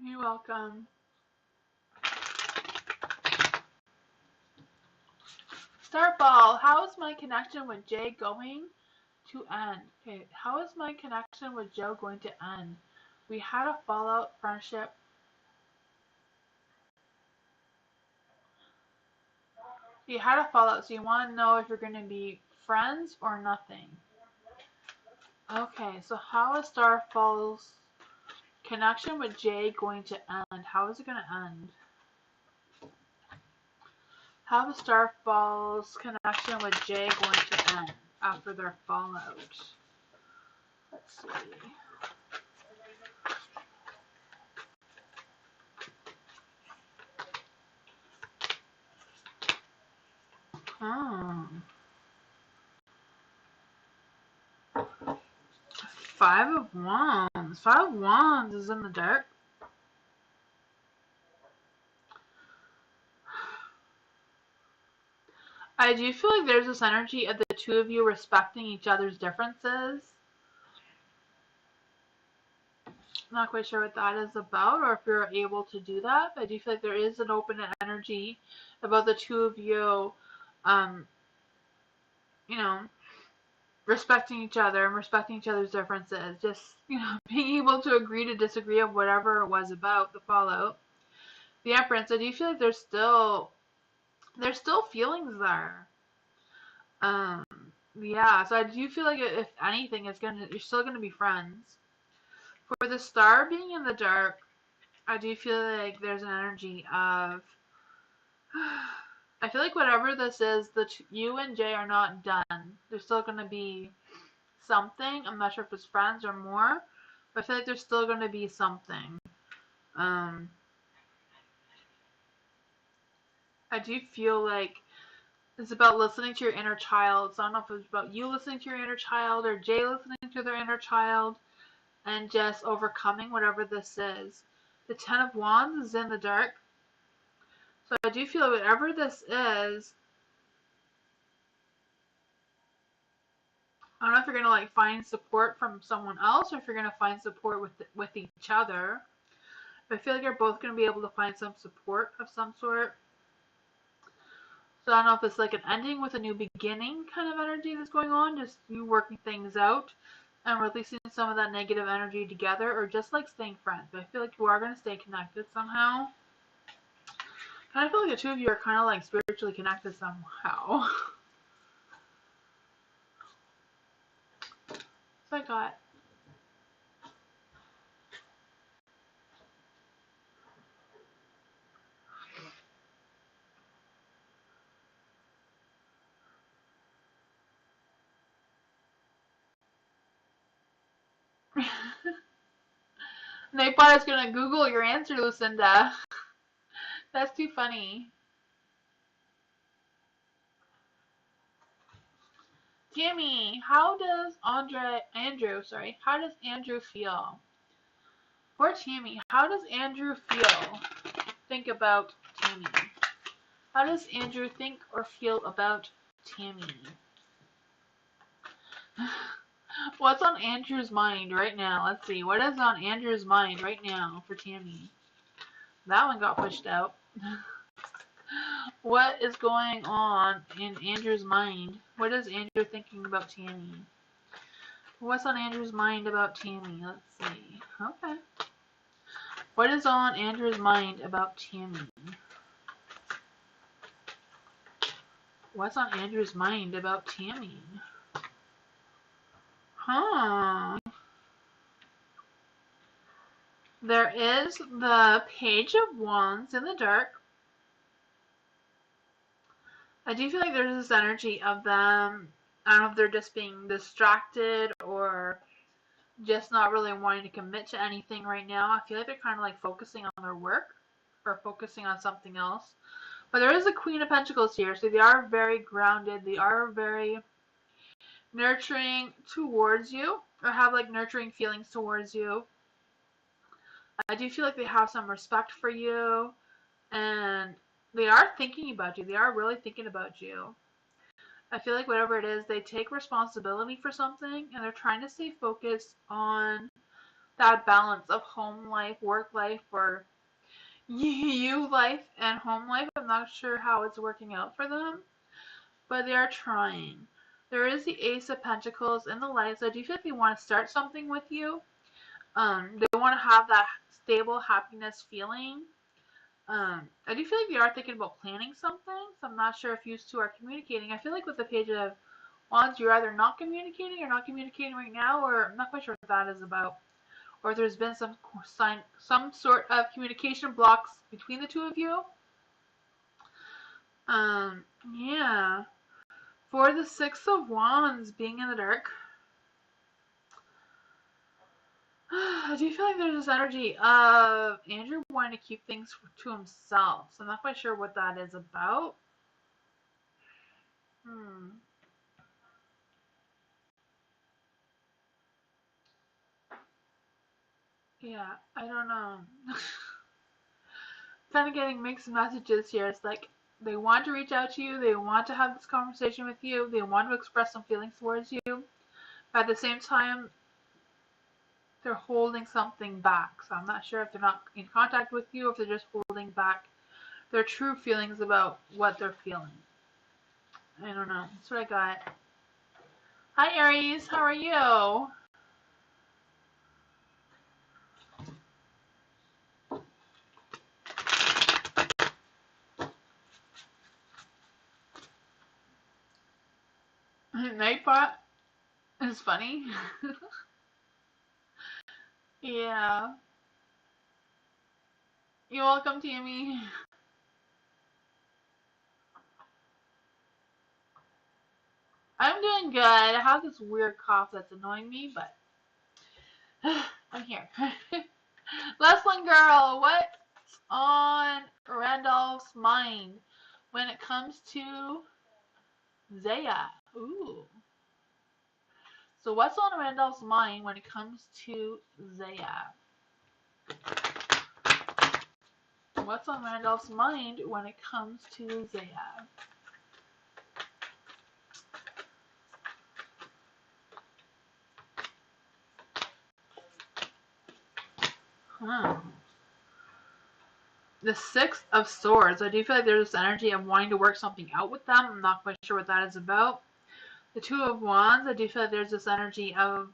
You're welcome. Starfall, how is my connection with Jay going to end? Okay, how is my connection with Joe going to end? We had a fallout friendship. You had a fallout, so you want to know if you're going to be friends or nothing. Okay, so how is Starfall's connection with Jay going to end? How is it going to end? How is Starfall's connection with Jay going to end after their fallout? Let's see. Oh. Five of Wands. Five of Wands is in the dark. I do feel like there's this energy of the two of you respecting each other's differences. Not quite sure what that is about or if you're able to do that, but I do feel like there is an open energy about the two of you, you know, respecting each other and respecting each other's differences. Just, you know, being able to agree to disagree of whatever it was about the fallout. The Empress, I do feel like there's still feelings there. Yeah, so I do feel like if anything, you're still gonna be friends. For the Star being in the dark, I do feel like there's an energy of I feel like whatever this is, you and Jay are not done. There's still gonna be something. I'm not sure if it's friends or more, but I feel like there's still gonna be something. I do feel like it's about listening to your inner child. So I don't know if it's about you listening to your inner child or Jay listening to their inner child and just overcoming whatever this is. The Ten of Wands is in the dark. So I do feel whatever this is, I don't know if you're gonna like find support from someone else or if you're gonna find support with each other. But I feel like you're both gonna be able to find some support of some sort. So I don't know if it's like an ending with a new beginning kind of energy that's going on, just you working things out and releasing some of that negative energy together, or just like staying friends. But I feel like you are gonna stay connected somehow. Kind of feel like the two of you are kind of like spiritually connected somehow. So I got. Nightbot is gonna Google your answer, Lucinda. That's too funny. Tammy, how does Andrew feel? Poor Tammy, how does Andrew feel? Think about Tammy. How does Andrew think or feel about Tammy? What's on Andrew's mind right now? Let's see. What is on Andrew's mind right now for Tammy? That one got pushed out. What is going on in Andrew's mind? What is Andrew thinking about Tammy? What's on Andrew's mind about Tammy? Let's see. Okay. What is on Andrew's mind about Tammy? What's on Andrew's mind about Tammy? Huh. There is the Page of Wands in the dark. I do feel like there's this energy of them. I don't know if they're just being distracted or just not really wanting to commit to anything right now. I feel like they're kind of like focusing on their work or focusing on something else. But there is a Queen of Pentacles here, so they are very grounded. They are very nurturing towards you, or have like nurturing feelings towards you. I do feel like they have some respect for you, and they are thinking about you. They are really thinking about you. I feel like whatever it is, they take responsibility for something, and they're trying to stay focused on that balance of home life, work life, or you life and home life. I'm not sure how it's working out for them, but they are trying. There is the Ace of Pentacles in the light, so I do feel like they want to start something with you. They want to have that stable happiness feeling. I do feel like they are thinking about planning something, so I'm not sure if you two are communicating. I feel like with the Page of Wands, you're either not communicating or not communicating right now, or I'm not quite sure what that is about. Or there's been some sort of communication blocks between the two of you. Yeah. For the Six of Wands being in the dark, I do feel like there's this energy of Andrew wanting to keep things to himself. So I'm not quite sure what that is about. Yeah, I don't know. Kind of getting mixed messages here. It's like they want to reach out to you, they want to have this conversation with you, they want to express some feelings towards you. But at the same time, they're holding something back. So I'm not sure if they're not in contact with you, if they're just holding back their true feelings about what they're feeling. I don't know. That's what I got. Hi Aries, how are you? Nightbot is funny. Yeah. You're welcome, Tammy. I'm doing good. I have this weird cough that's annoying me, but I'm here. Leslin girl, what's on Randolph's mind when it comes to Zaya? Ooh. So what's on Randolph's mind when it comes to Zaya? What's on Randolph's mind when it comes to Zaya? Hmm. The Six of Swords. I do feel like there's this energy of wanting to work something out with them. I'm not quite sure what that is about. The Two of Wands. I do feel like there's this energy of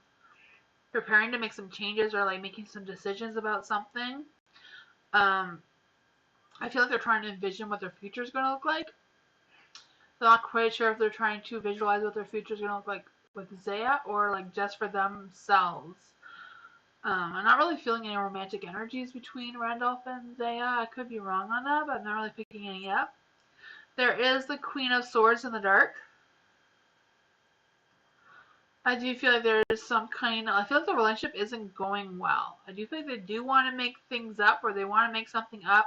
preparing to make some changes or like making some decisions about something. I feel like they're trying to envision what their future is going to look like. They're not quite sure if they're trying to visualize what their future is going to look like with Zaya or like just for themselves. I'm not really feeling any romantic energies between Randolph and Zaya. I could be wrong on that, but I'm not really picking any up. There is the Queen of Swords in the dark. I do feel like there is some kind of, I feel like the relationship isn't going well. I do think they do want to make things up, or they want to make something up,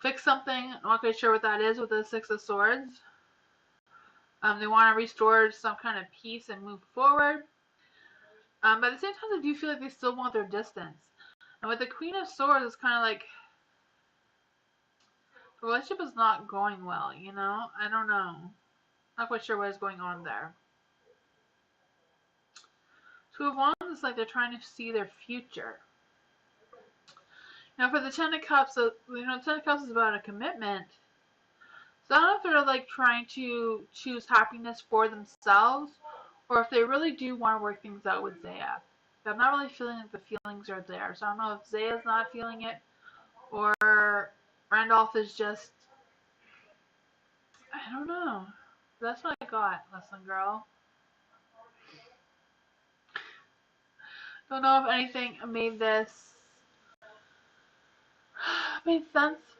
fix something. I'm not quite sure what that is with the Six of Swords. They want to restore some kind of peace and move forward. But at the same time, I do feel like they still want their distance. And with the Queen of Swords, it's kind of like the relationship is not going well, you know? I don't know. Not quite sure what is going on there. Two of Wands is like they're trying to see their future. Now for the Ten of Cups, Ten of Cups is about a commitment. So I don't know if they're like trying to choose happiness for themselves, or if they really do want to work things out with Zaya. But I'm not really feeling like the feelings are there. So I don't know if Zaya's not feeling it, or Randolph is just, I don't know. That's what I got, Lesson Girl. Don't know if anything made sense,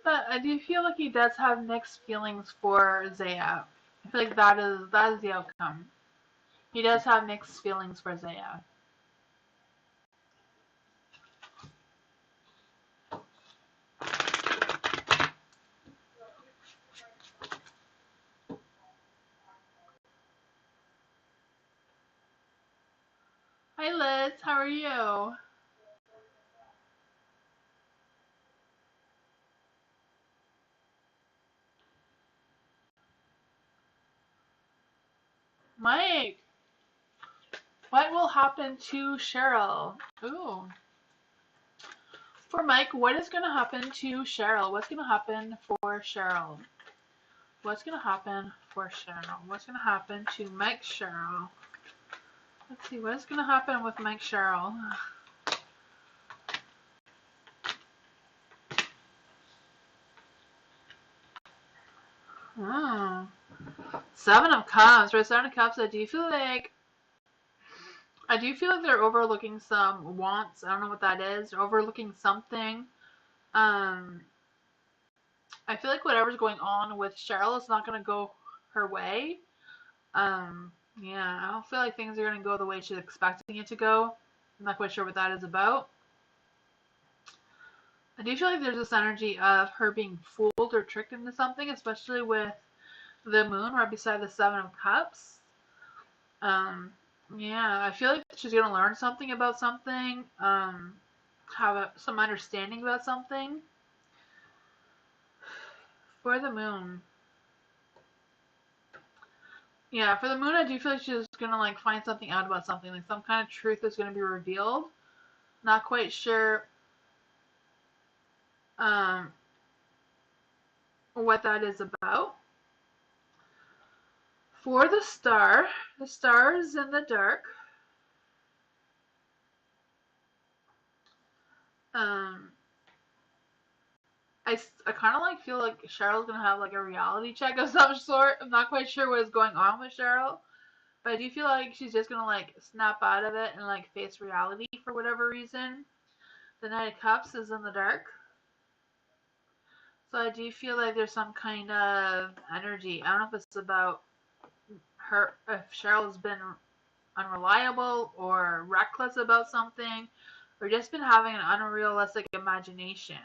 but I do feel like he does have mixed feelings for Zaya. I feel like that is the outcome. He does have mixed feelings for Zaya. Hi Liz, how are you? Mike, what will happen to Cheryl? Ooh. For Mike, what is going to happen to Cheryl? What's going to happen for Cheryl? What's going to happen for Cheryl? What's going to happen to Mike Cheryl? Let's see, what is going to happen with Mike Cheryl? Oh. Seven of Cups. For Seven of Cups, I do feel like they're overlooking some wants. I don't know what that is. They're overlooking something. Um, I feel like whatever's going on with Cheryl is not going to go her way. Yeah, I don't feel like things are going to go the way she's expecting it to go. I'm not quite sure what that is about. I do feel like there's this energy of her being fooled or tricked into something, especially with the moon right beside the Seven of Cups. Yeah, I feel like she's going to learn something about something, have some understanding about something. For the moon. Yeah, for the moon, I do feel like she's gonna like find something out about something, like some kind of truth is gonna be revealed. Not quite sure um, what that is about. For the star is in the dark. Um, I kind of like feel like Cheryl's gonna have like a reality check of some sort. I'm not quite sure what is going on with Cheryl, but I do feel like she's just gonna like snap out of it and like face reality for whatever reason. The Knight of Cups is in the dark. So I do feel like there's some kind of energy. I don't know if it's about her, if Cheryl's been unreliable or reckless about something, or just been having an unrealistic imagination,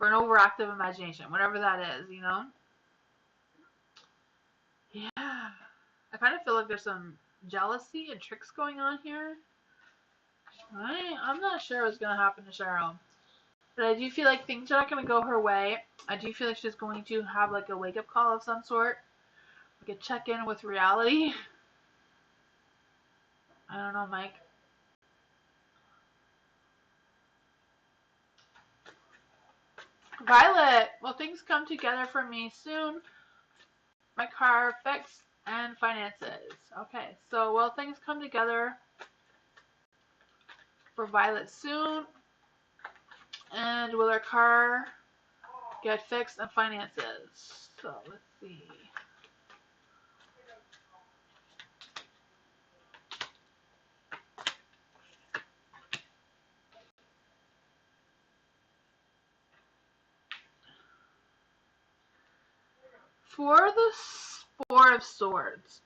or an overactive imagination, whatever that is, you know? Yeah. I kind of feel like there's some jealousy and tricks going on here. I'm not sure what's going to happen to Cheryl. But I do feel like things are not going to go her way. I do feel like she's going to have like a wake-up call of some sort. Like a check-in with reality. I don't know, Mike. Violet, will things come together for me soon? My car fixed and finances. Okay, so will things come together for Violet soon? And will her car get fixed and finances? So let's see. For the Four of Swords.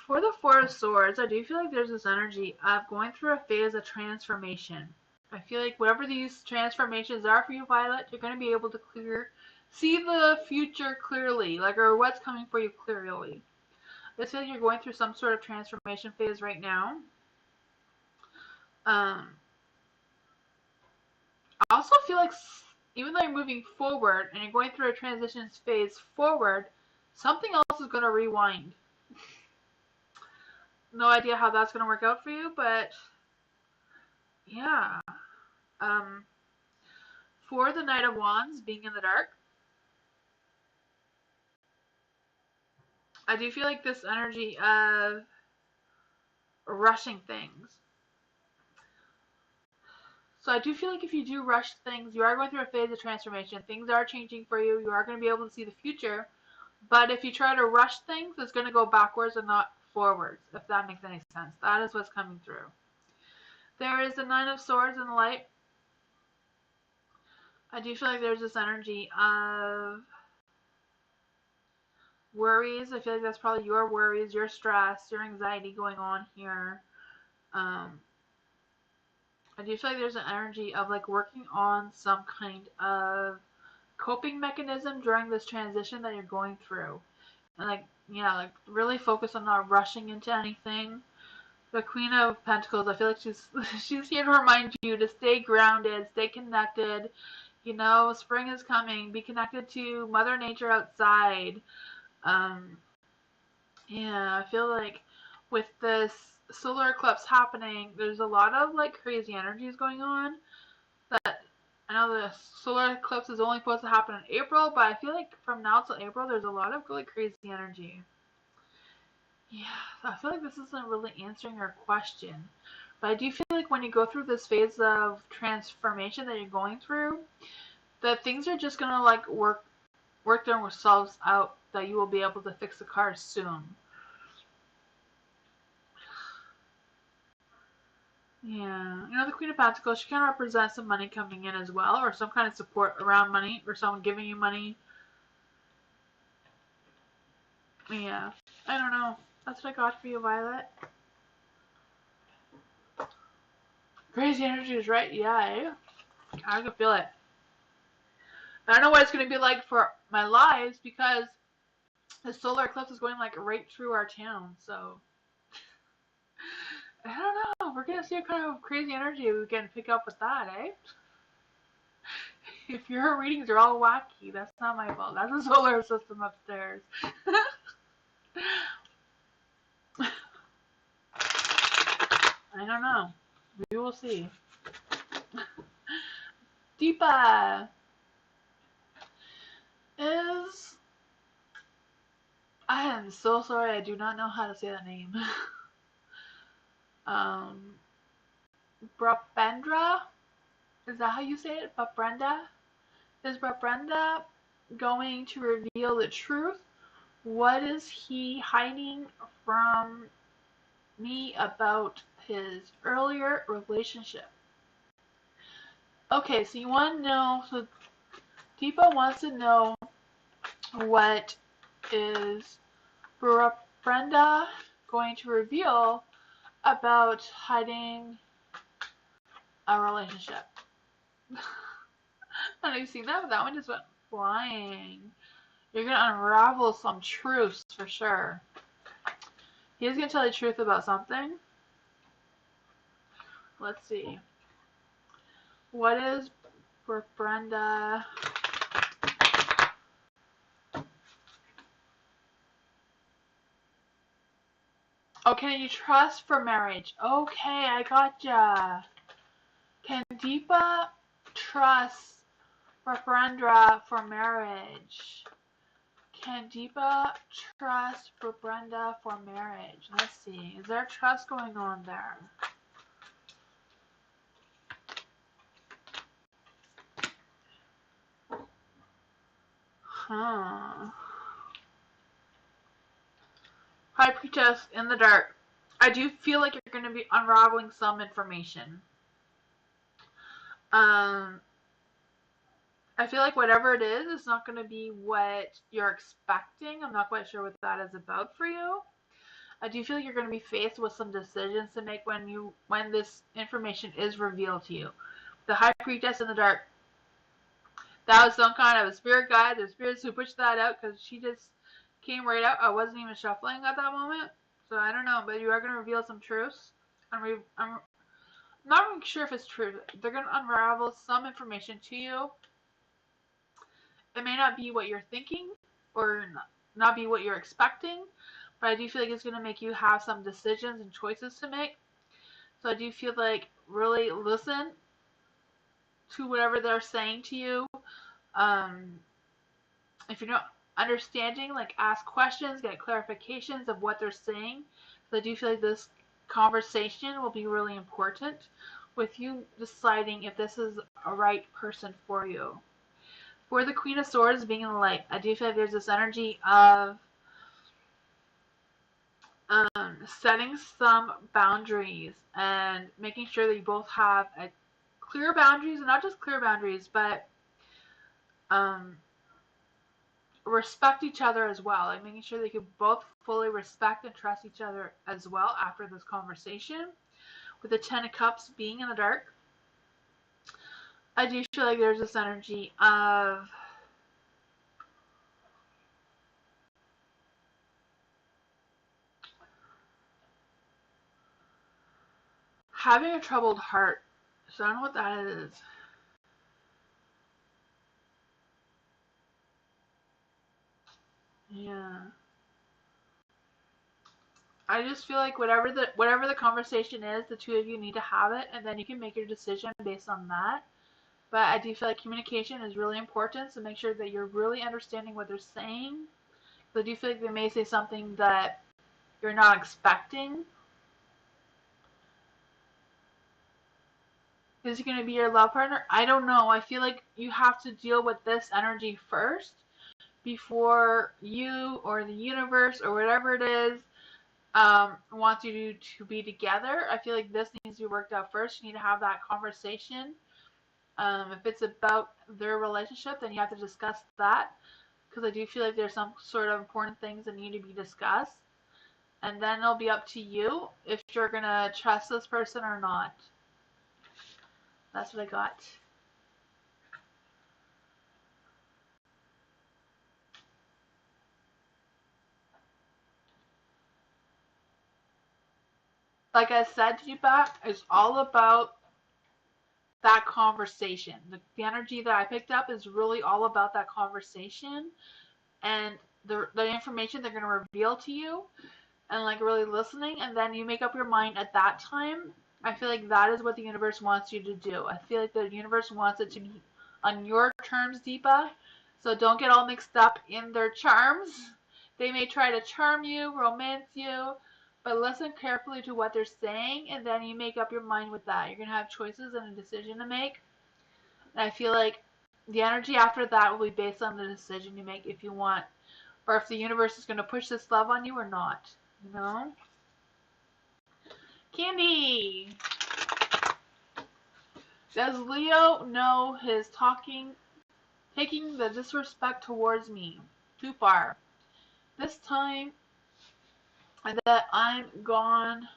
For the Four of Swords, I do feel like there's this energy of going through a phase of transformation. I feel like whatever these transformations are for you, Violet, you're going to be able to see the future clearly, like, or what's coming for you clearly. I feel like you're going through some sort of transformation phase right now. I also feel like even though you're moving forward and you're going through a transition phase forward, something else is going to rewind. No idea how that's going to work out for you, but yeah. For the Knight of Wands, being in the dark, I do feel like this energy of rushing things. So I do feel like if you do rush things, you are going through a phase of transformation. Things are changing for you. You are going to be able to see the future. But if you try to rush things, it's going to go backwards and not forwards, if that makes any sense. That is what's coming through. There is the Nine of Swords in the light. I do feel like there's this energy of worries. I feel like that's probably your worries, your stress, your anxiety going on here. I do feel like there's an energy of like working on some kind of coping mechanism during this transition that you're going through. And like, yeah, like really focus on not rushing into anything. The Queen of Pentacles, I feel like she's here to remind you to stay grounded, stay connected. You know, spring is coming. Be connected to Mother Nature outside. Yeah, I feel like with this solar eclipse happening, there's a lot of like crazy energies going on. That I know the solar eclipse is only supposed to happen in April, but I feel like from now till April, there's a lot of really crazy energy. Yeah, I feel like this isn't really answering your question. But I do feel like when you go through this phase of transformation that you're going through, that things are just gonna like work themselves out. That you will be able to fix the car soon. Yeah, you know the Queen of Pentacles, she kind of represents some money coming in as well, or some kind of support around money, or someone giving you money. Yeah, I don't know. That's what I got for you, Violet. Crazy energy is right. Yeah, eh? I can feel it. I don't know what it's going to be like for my lives because the solar eclipse is going like right through our town. So I don't know. We're going to see what kind of crazy energy we can pick up with that, eh? If your readings are all wacky, that's not my fault. That's the solar system upstairs. I don't know. We will see. Deepa is... I am so sorry. I do not know how to say that name. Brabendra? Is that how you say it? Brenda? Is Brenda going to reveal the truth? What is he hiding from me about his earlier relationship? Okay, so you want to know, so Deepa wants to know what is Brenda going to reveal about hiding a relationship. I don't know if you've seen that, but that one just went flying. You're going to unravel some truths for sure. He's going to tell you the truth about something. Let's see. What is for Brenda? Oh, can you trust for marriage? Okay, I gotcha. Can Deepa trust Brenda for marriage? Can Deepa trust Brenda for marriage? Let's see. Is there trust going on there? High Priestess in the dark. I do feel like you're going to be unraveling some information. I feel like whatever it is, it's not going to be what you're expecting. I'm not quite sure what that is about for you. I do feel like you're going to be faced with some decisions to make when this information is revealed to you. The High Priestess in the dark. That was some kind of a spirit guide. The spirits who pushed that out because she just came right out. I wasn't even shuffling at that moment. So I don't know, but you are going to reveal some truths. I'm not even sure if it's true. They're going to unravel some information to you. It may not be what you're thinking or not be what you're expecting, but I do feel like it's going to make you have some decisions and choices to make. So I do feel like really listen to whatever they're saying to you. If you're not understanding, like ask questions, get clarifications of what they're saying. So I do feel like this conversation will be really important with you deciding if this is a right person for you. For the Queen of Swords being in the light, I do feel like there's this energy of setting some boundaries and making sure that you both have clear boundaries, and not just clear boundaries, but respect each other as well. Like making sure that you can both fully respect and trust each other as well after this conversation. With the Ten of Cups being in the dark, I do feel like there's this energy of having a troubled heart. So I don't know what that is. Yeah. I just feel like whatever the conversation is, the two of you need to have it, and then you can make your decision based on that. But I do feel like communication is really important, so make sure that you're really understanding what they're saying. So I do feel like they may say something that you're not expecting. Is he going to be your love partner? I don't know. I feel like you have to deal with this energy first before you or the universe or whatever it is wants you to be together. I feel like this needs to be worked out first. You need to have that conversation. If it's about their relationship, then you have to discuss that, because I do feel like there's some sort of important things that need to be discussed. And then it'll be up to you if you're going to trust this person or not. That's what I got. Like I said to you back, it's all about that conversation. The energy that I picked up is really all about that conversation and the information they're going to reveal to you, and like really listening, and then you make up your mind at that time. I feel like that is what the universe wants you to do. I feel like the universe wants it to be on your terms, Deepa. So don't get all mixed up in their charms. They may try to charm you, romance you, but listen carefully to what they're saying, and then you make up your mind with that. You're going to have choices and a decision to make. And I feel like the energy after that will be based on the decision you make, if you want, or if the universe is going to push this love on you or not. You know? Candy! Does Leo know his taking the disrespect towards me too far? This time that I'm gone,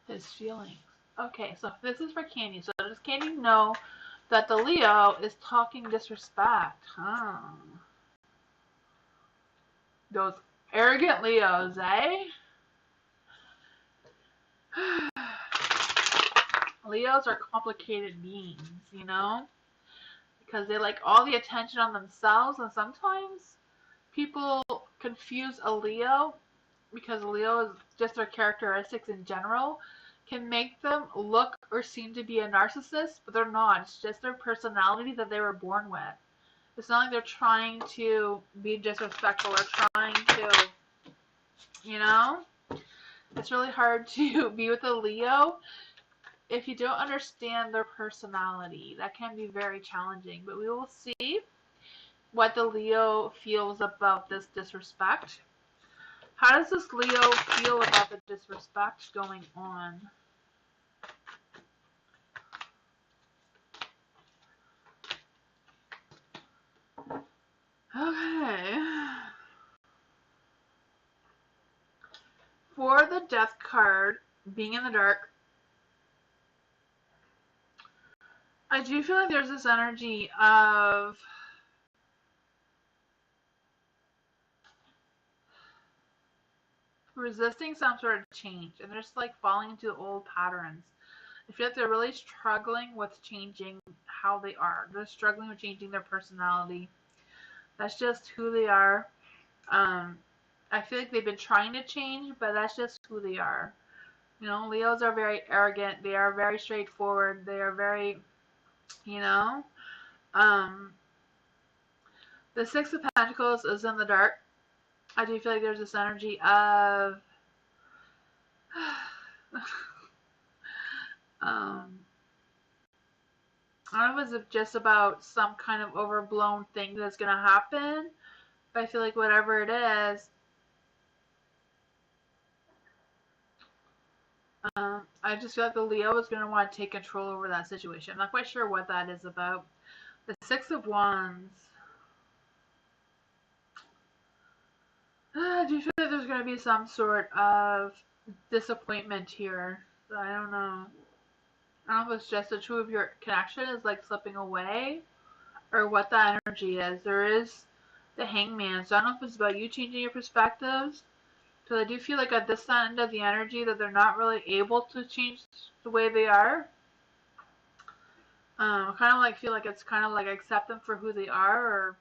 his feelings. Okay, so this is for Candy. So does Candy know that the Leo is talking disrespect? Those arrogant Leos, eh? Leos are complicated beings, you know? Because they like all the attention on themselves, and sometimes people confuse a Leo, because Leo is just their characteristics in general, can make them look or seem to be a narcissist, but they're not. It's just their personality that they were born with. It's not like they're trying to be disrespectful or trying to, you know? It's really hard to be with a Leo if you don't understand their personality. That can be very challenging, but we will see what the Leo feels about this disrespect. How does this Leo feel about the disrespect going on? Okay. For the Death card, being in the dark, I do feel like there's this energy of resisting some sort of change, and they're just like falling into old patterns. I feel like they're really struggling with changing how they are. They're struggling with changing their personality. That's just who they are. I feel like they've been trying to change, but that's just who they are. You know, Leos are very arrogant. They are very straightforward. They are very, you know. Um, the Six of Pentacles is in the dark. I do feel like there's this energy of I don't know if it's just about some kind of overblown thing that's going to happen, but I feel like whatever it is, I just feel like the Leo is going to want to take control over that situation. I'm not quite sure what that is about. The Six of Wands. I do feel like there's going to be some sort of disappointment here. So I don't know. I don't know if it's just the two of your connection is like slipping away or what that energy is. There is the Hangman. So I don't know if it's about you changing your perspectives. So I do feel like at this end of the energy that they're not really able to change the way they are. I kind of like feel like it's kind of like accept them for who they are, or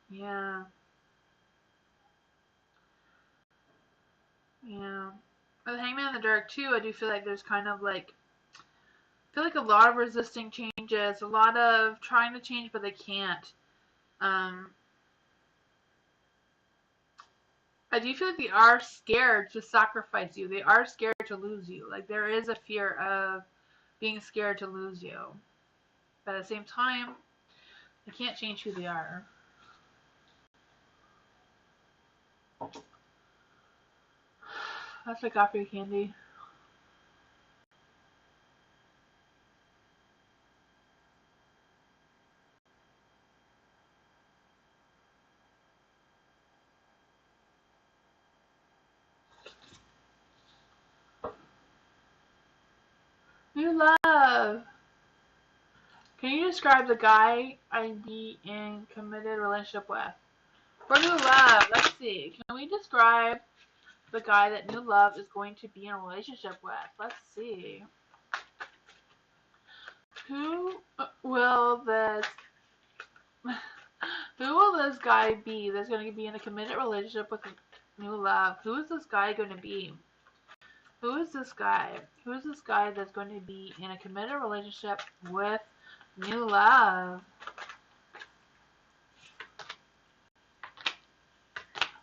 yeah, yeah. With the Hangman in the dark too, I do feel like there's kind of like I feel like a lot of resisting changes, a lot of trying to change but they can't. I do feel like they are scared to sacrifice you. They are scared to lose you. Like there is a fear of being scared to lose you. But at the same time, they can't change who they are. That's like coffee candy. New love. Can you describe the guy I'd be in committed relationship with? For new love, let's see. Can we describe the guy that new love is going to be in a relationship with? Let's see. Who will this who will this guy be that's going to be in a committed relationship with new love? Who is this guy going to be? Who is this guy? Who is this guy that's going to be in a committed relationship with new love?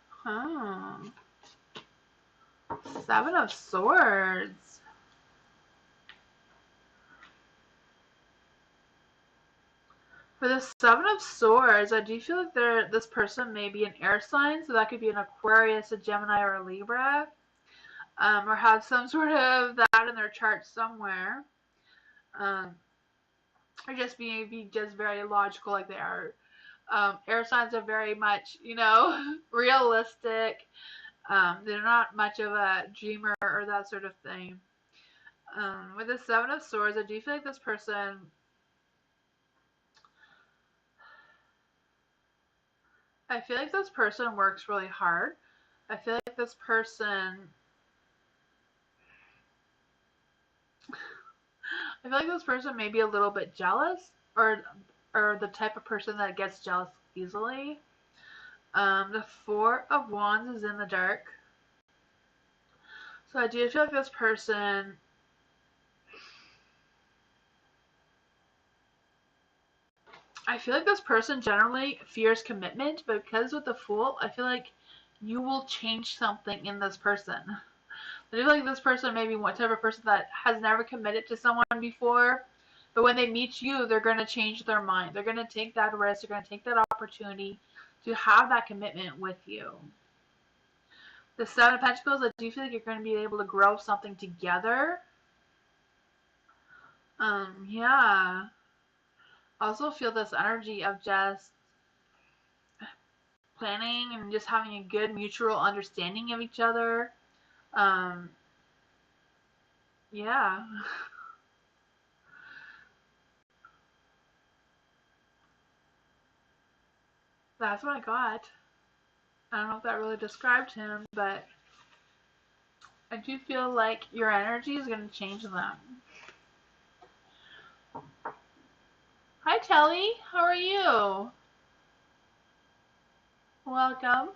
Huh. Seven of Swords. For the Seven of Swords, I do feel like this person may be an air sign, so that could be an Aquarius, a Gemini, or a Libra, or have some sort of that in their chart somewhere, or just be just very logical like they are. Air signs are very much, you know, realistic. They're not much of a dreamer or that sort of thing. With the Seven of Swords, I do feel like this person I feel like this person works really hard. I feel like this person I feel like this person may be a little bit jealous or the type of person that gets jealous easily. The Four of Wands is in the dark. So I do feel like this person I feel like this person generally fears commitment, but because with the Fool, I feel like you will change something in this person. I feel like this person may be one type of person that has never committed to someone before, but when they meet you, they're going to change their mind. They're going to take that risk. They're going to take that opportunity to have that commitment with you. The Seven of Pentacles, I do feel like you're going to be able to grow something together. Yeah. Also feel this energy of just planning and just having a good mutual understanding of each other. Yeah. That's what I got. I don't know if that really described him, but I do feel like your energy is going to change them. Hi, Telly. How are you? Welcome.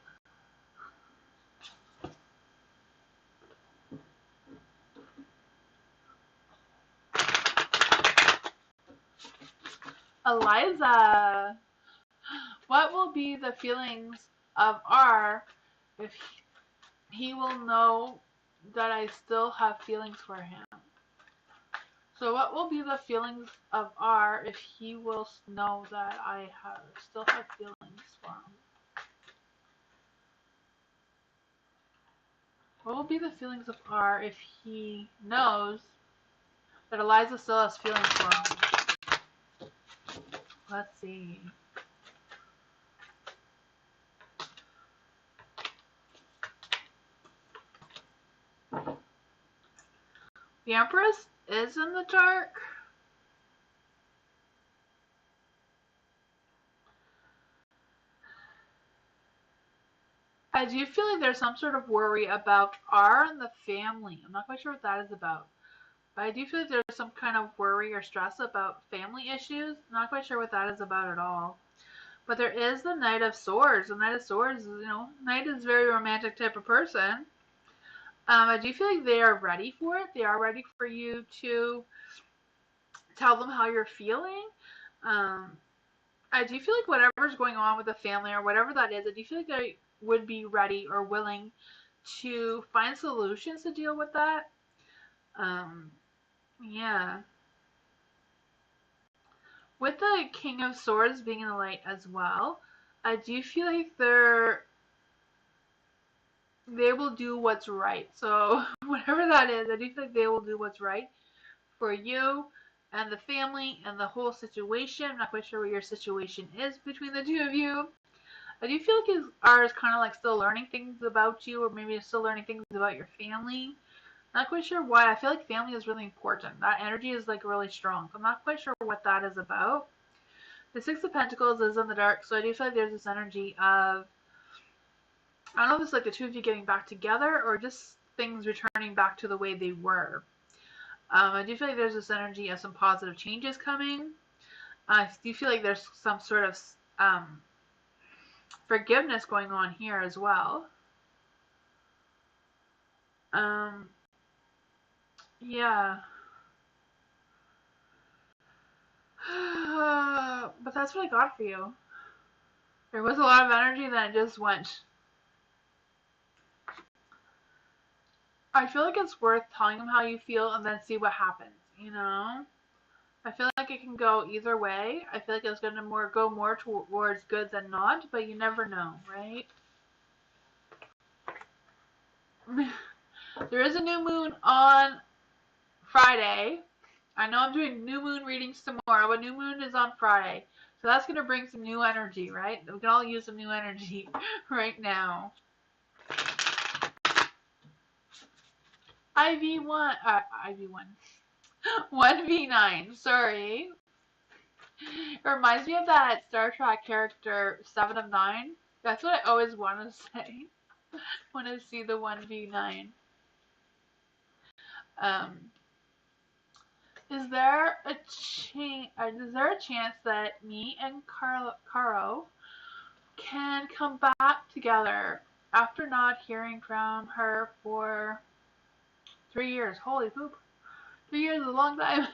Eliza. What will be the feelings of R if he will know that I still have feelings for him? So what will be the feelings of R if he will know that I still have feelings for him? What will be the feelings of R if he knows that Eliza still has feelings for him? Let's see. The Empress is in the dark. I do feel like there's some sort of worry about R and the family. I'm not quite sure what that is about. But I do feel like there's some kind of worry or stress about family issues. I'm not quite sure what that is about at all. But there is the Knight of Swords. The Knight of Swords, Knight is a very romantic type of person. I do feel like they are ready for it. They are ready for you to tell them how you're feeling. I do feel like whatever's going on with the family or whatever that is, I do feel like they would be ready or willing to find solutions to deal with that. Yeah. With the King of Swords being in the light as well, I do feel like they will do what's right. So whatever that is, I do feel like they will do what's right for you and the family and the whole situation. I'm not quite sure what your situation is between the two of you. I do feel like R is kind of like still learning things about you, or maybe still learning things about your family. Not quite sure why. I feel like family is really important. That energy is like really strong. I'm not quite sure what that is about. The Six of Pentacles is in the dark, so I do feel like there's this energy of, I don't know if it's like the two of you getting back together or just things returning back to the way they were. I do feel like there's this energy of some positive changes coming. I do feel like there's some sort of forgiveness going on here as well. Yeah. But that's what I got for you. There was a lot of energy that just went. I feel like it's worth telling them how you feel and then see what happens, I feel like it can go either way. I feel like it's going to go more towards good than not, but you never know, right? There is a new moon on Friday. I know I'm doing new moon readings tomorrow, but new moon is on Friday. So that's going to bring some new energy, right? We can all use some new energy right now. IV1, 1v9, sorry. It reminds me of that Star Trek character, 7 of 9. That's what I always want to say. Want to see the 1v9. Is there a chance that me and Caro can come back together after not hearing from her for 3 years? Holy poop. 3 years is a long time.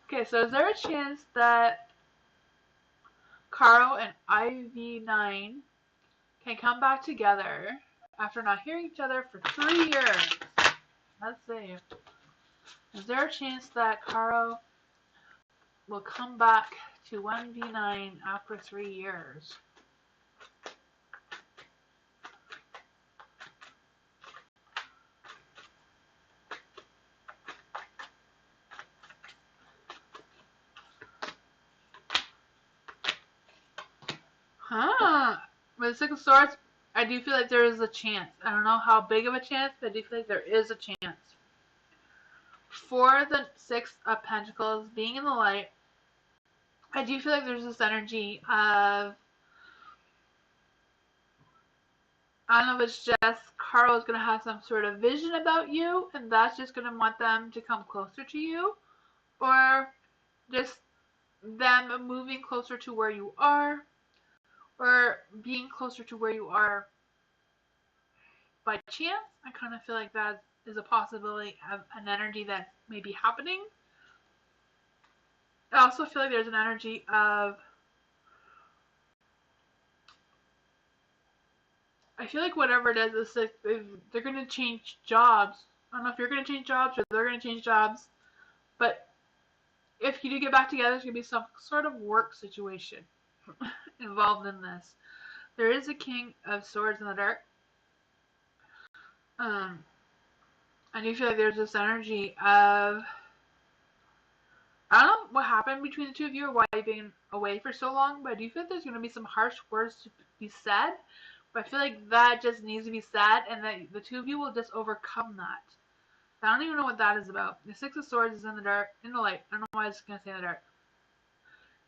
Okay, so is there a chance that Caro and IV9 can come back together after not hearing each other for 3 years. Let's see. Is there a chance that Caro will come back to 1v9 after 3 years? With the Six of Swords, I do feel like there is a chance. I don't know how big of a chance, but I do feel like there is a chance. For the Six of Pentacles, being in the light, I do feel like there's this energy of, I don't know if it's just Carl is going to have some sort of vision about you, and that's just going to want them to come closer to you, or just them moving closer to where you are, or being closer to where you are by chance. I kind of feel like that is a possibility of an energy that may be happening. I also feel like there's an energy of, I feel like whatever it is like they're going to change jobs. I don't know if you're going to change jobs or they're going to change jobs, but if you do get back together, there's going to be some sort of work situation involved in this. There is a King of Swords in the dark. I do feel like there's this energy of, I don't know what happened between the two of you or why you've been away for so long, but I do feel like there's going to be some harsh words to be said. But I feel like that just needs to be said, and that the two of you will just overcome that. I don't even know what that is about. The Six of Swords is in the dark, in the light. I don't know why I was going to say in the dark.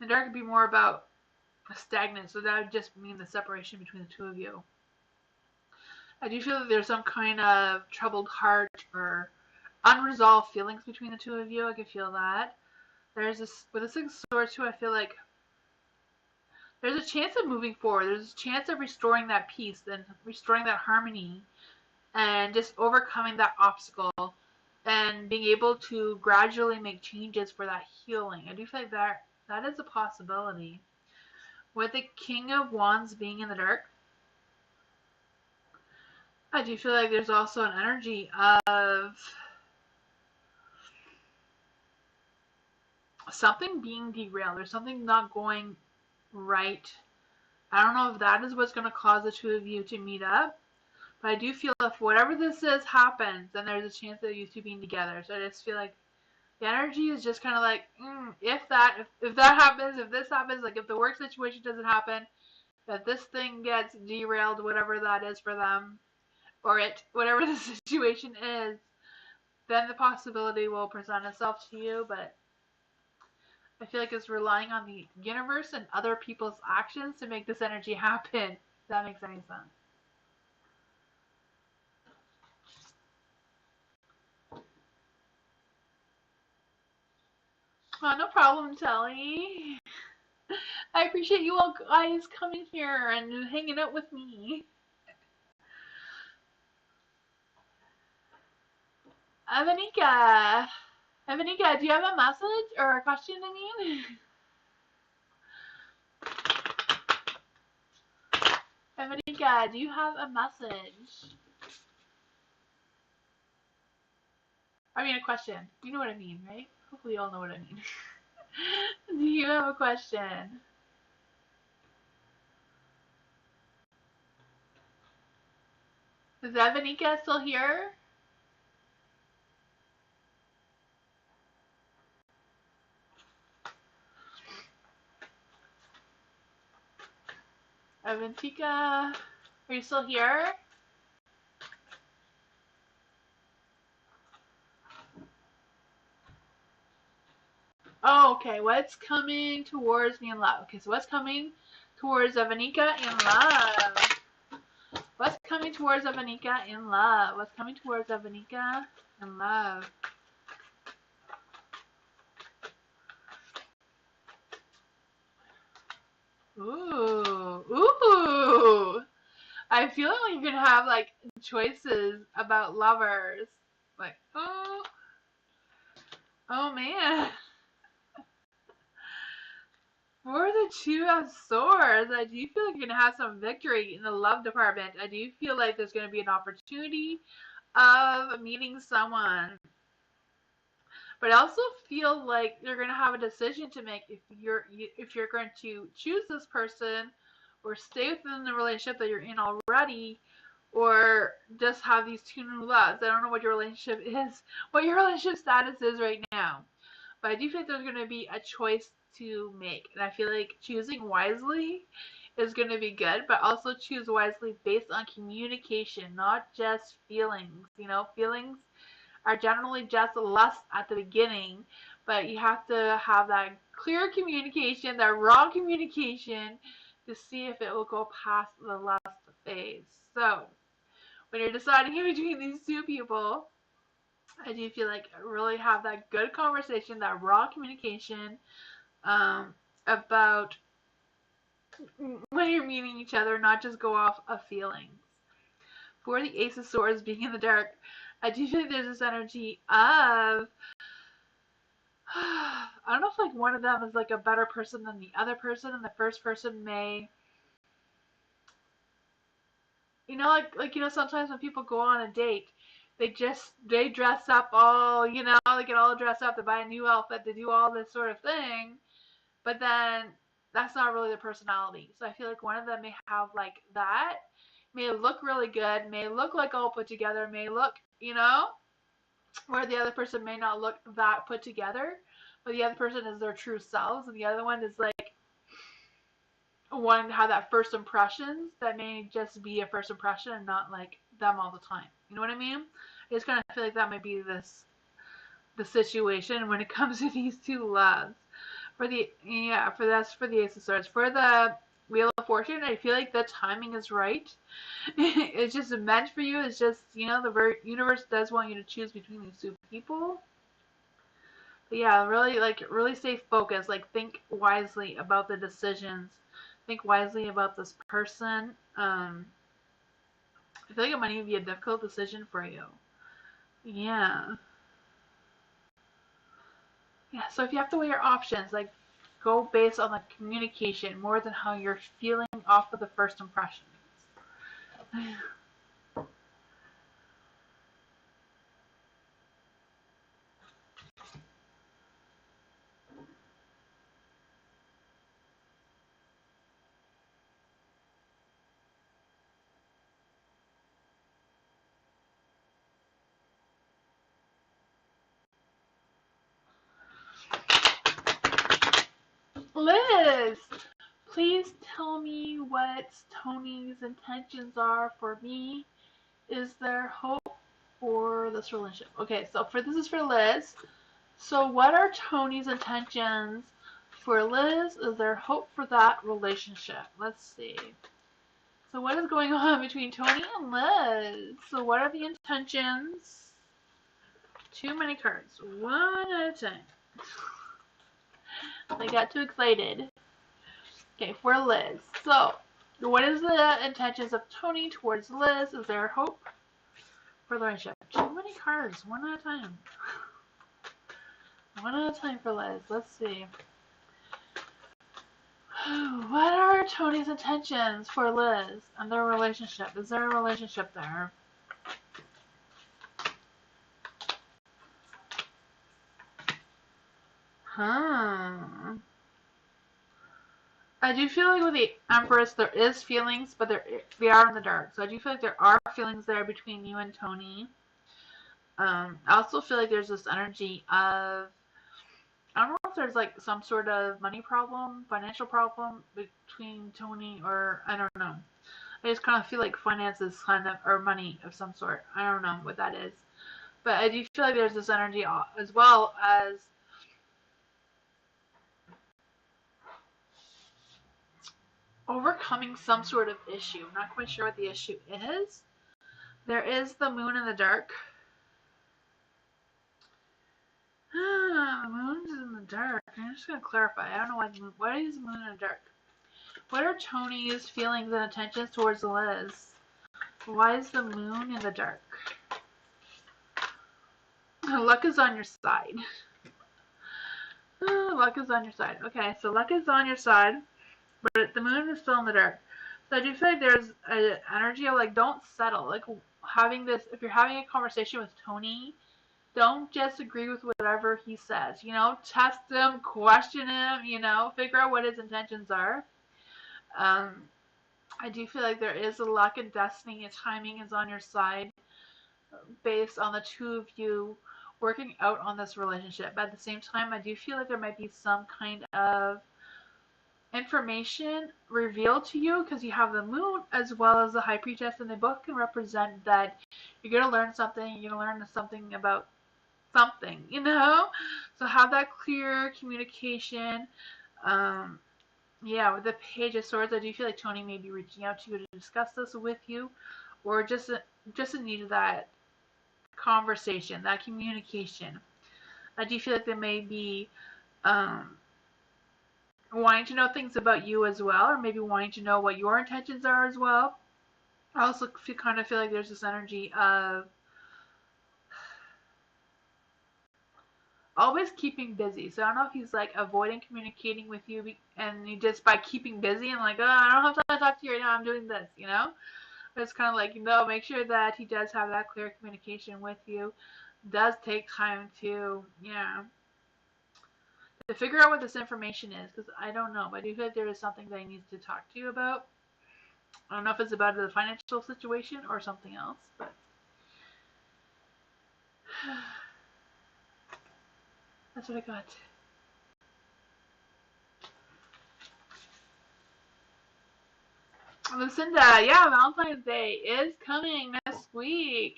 In the dark would be more about stagnant, so that would just mean the separation between the two of you. I do feel that there's some kind of troubled heart or unresolved feelings between the two of you. I can feel that. There's this, with the Six of Swords too, I feel like there's a chance of moving forward. There's a chance of restoring that peace and restoring that harmony and just overcoming that obstacle and being able to gradually make changes for that healing. I do feel like that is a possibility. With the King of Wands being in the dark, I do feel like there's also an energy of something being derailed or something not going right. I don't know if that is what's going to cause the two of you to meet up, but I do feel if whatever this is happens, then there's a chance of you two being together. So I just feel like the energy is just kind of like, if that happens, if this happens, like if the work situation doesn't happen, if this thing gets derailed, whatever that is for them, or whatever the situation is, then the possibility will present itself to you. But I feel like it's relying on the universe and other people's actions to make this energy happen. If that makes any sense. Oh, no problem, Telly. I appreciate you all guys coming here and hanging out with me. Evanika, do you have a message or a question, I mean? Evanika, do you have a message? I mean a question. You know what I mean, right? Hopefully you all know what I mean. Do you have a question? Is Evanika still here? Evanika, are you still here? Oh, okay. What's coming towards me in love? Okay, so what's coming towards Evanika in love? What's coming towards Evanika in love? What's coming towards Evanika in love? Ooh. I feel like you're gonna have like choices about lovers. Like, oh man. For the Two of Swords, I do feel like you're going to have some victory in the love department. I do feel like there's going to be an opportunity of meeting someone. But I also feel like you're going to have a decision to make if you're going to choose this person or stay within the relationship that you're in already, or just have these two new loves. I don't know what your relationship is, what your relationship status is right now. But I do think there's going to be a choice to make. And I feel like choosing wisely is going to be good, but also choose wisely based on communication, not just feelings. You know, feelings are generally just lust at the beginning, but you have to have that clear communication, that raw communication, to see if it will go past the lust phase. So, when you're deciding in between these two people, I do feel like really have that good conversation, that raw communication, about when you're meeting each other, not just go off of feelings. For the Ace of Swords being in the dark, I do feel like there's this energy of I don't know if like one of them is like a better person than the other person, and the first person may, you know, like you know, sometimes when people go on a date, they dress up all, you know, they get all dressed up, they buy a new outfit, they do all this sort of thing, but then that's not really their personality. So I feel like one of them may have like that, may look really good, may look like all put together, may look, you know, where the other person may not look that put together, but the other person is their true selves, and the other one is like wanting to have that first impressions that may just be a first impression and not like them all the time. You know what I mean? I just kind of feel like that might be the situation when it comes to these two loves. For the Ace of Swords. For the Wheel of Fortune, I feel like the timing is right. It's just meant for you. It's just, you know, the universe does want you to choose between these two people. But yeah, really stay focused. Like, think wisely about the decisions. Think wisely about this person. I feel like it might even be a difficult decision for you. Yeah. Yeah, so if you have to weigh your options, like, go based on the communication more than how you're feeling off of the first impressions. Liz, please tell me what Tony's intentions are for me. Is there hope for this relationship? Okay, so this is for Liz. So what are Tony's intentions for Liz? Is there hope for that relationship? Let's see. So what is going on between Tony and Liz? So what are the intentions? Too many cards. One at a time. I got too excited. Okay, for Liz. So, what is the intentions of Tony towards Liz? Is there hope for the relationship? Too many cards. One at a time. One at a time for Liz. Let's see. What are Tony's intentions for Liz and their relationship? Is there a relationship there? Huh. I do feel like with the Empress there is feelings, but they are in the dark. So I do feel like there are feelings there between you and Tony. I also feel like there's this energy of, I don't know if there's like some sort of money problem, financial problem between Tony, or I don't know. I just kind of feel like finances kind of, or money of some sort. I don't know what that is. But I do feel like there's this energy as well as overcoming some sort of issue. I'm not quite sure what the issue is. There is the moon in the dark. The moon's in the dark. I'm just going to clarify. I don't know why the moon. Why is the moon in the dark? What are Tony's feelings and intentions towards Liz? Why is the moon in the dark? Luck is on your side. Luck is on your side. Okay, so luck is on your side, but the moon is still in the dark. So I do feel like there's an energy of like, don't settle. Like having this, if you're having a conversation with Tony, don't just agree with whatever he says. You know, test him, question him. You know, figure out what his intentions are. Um, I do feel like there is a luck and destiny and timing is on your side based on the two of you working out on this relationship. But at the same time, I do feel like there might be some kind of information revealed to you because you have the moon as well as the high priestess, and they both can represent that you're going to learn something, you're going to learn something about something, you know? So have that clear communication. Um, yeah, with the Page of Swords, I do feel like Tony may be reaching out to you to discuss this with you, or just in need of that conversation, that communication. I do feel like there may be um, wanting to know things about you as well, or maybe wanting to know what your intentions are as well. I also kind of feel like there's this energy of always keeping busy. So I don't know if he's like avoiding communicating with you, and you just by keeping busy and like, oh, I don't have time to talk to you right now. I'm doing this, you know. But it's kind of like, make sure that he does have that clear communication with you. Does take time to, to figure out what this information is, because I don't know, but I do feel like there is something that he needs to talk to you about. I don't know if it's about the financial situation or something else, but that's what I got. Lucinda, yeah, Valentine's Day is coming next week.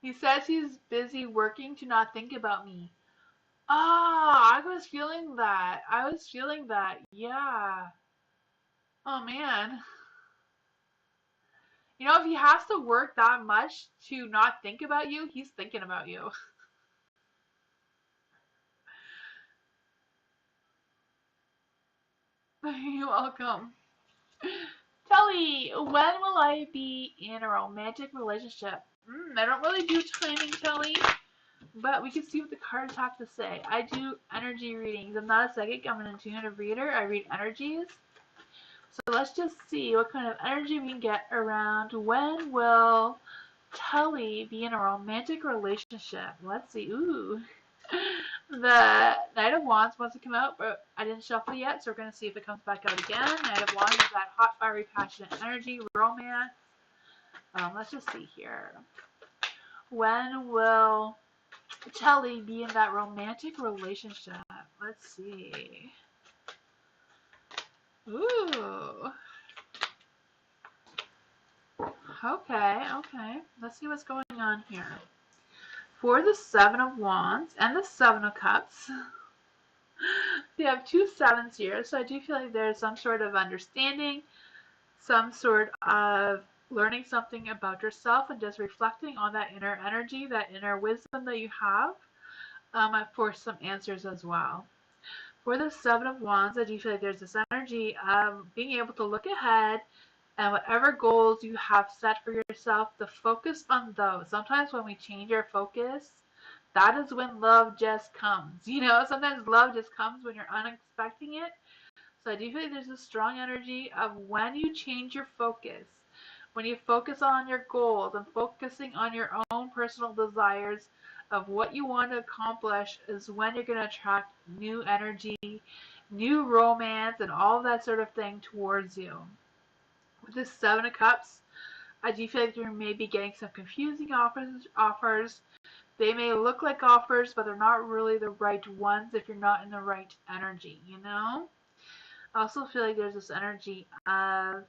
He says he's busy working to not think about me. Ah, I was feeling that. I was feeling that. Yeah. Oh man. If he has to work that much to not think about you, he's thinking about you. You're welcome. Telly, when will I be in a romantic relationship? I don't really do timing, Telly, but we can see what the cards have to say. I do energy readings. I'm not a psychic. I'm an intuitive reader. I read energies. So let's just see what kind of energy we can get around when will Tully be in a romantic relationship. Let's see. Ooh. The Knight of Wands wants to come out, but I didn't shuffle yet, so we're going to see if it comes back out again. Knight of Wands is that hot, fiery, passionate energy, romance. Let's just see here. When will Tully be in that romantic relationship? Let's see. Ooh. Okay. Let's see what's going on here. For the Seven of Wands and the Seven of Cups, we have two sevens here, so I do feel like there's some sort of understanding, some sort of learning something about yourself and just reflecting on that inner energy, that inner wisdom that you have, for some answers as well. For the Seven of Wands, I do feel like there's this energy of being able to look ahead and whatever goals you have set for yourself, to focus on those. Sometimes when we change our focus, that is when love just comes. Sometimes love just comes when you're unexpecting it. So I do feel like there's a strong energy of when you change your focus, when you focus on your goals and focusing on your own personal desires of what you want to accomplish, is when you're going to attract new energy, new romance, and all that sort of thing towards you. With the Seven of Cups, I do feel like you may be getting some confusing offers. They may look like offers, but they're not really the right ones if you're not in the right energy, I also feel like there's this energy of,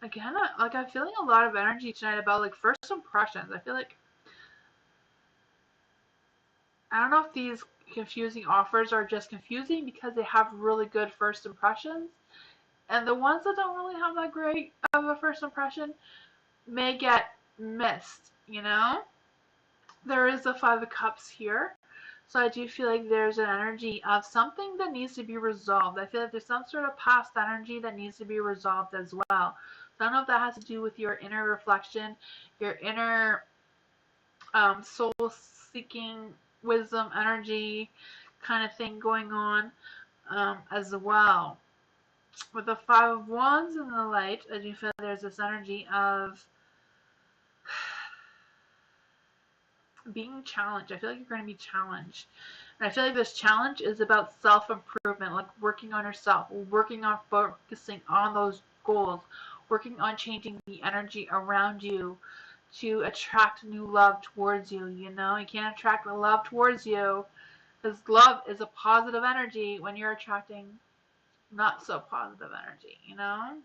again, like I'm feeling a lot of energy tonight about like first impressions. I feel like, I don't know if these confusing offers are just confusing because they have really good first impressions, and the ones that don't really have that great of a first impression may get missed. There is the Five of Cups here. So I do feel like there's an energy of something that needs to be resolved. I feel like there's some sort of past energy that needs to be resolved as well. So I don't know if that has to do with your inner reflection, your inner soul-seeking wisdom energy kind of thing going on as well. With the Five of Wands in the light, I do feel there's this energy of being challenged. I feel like you're going to be challenged. And I feel like this challenge is about self-improvement, like working on yourself, working on focusing on those goals, working on changing the energy around you to attract new love towards you. You know, you can't attract love towards you because love is a positive energy when you're attracting not so positive energy, you know? I'm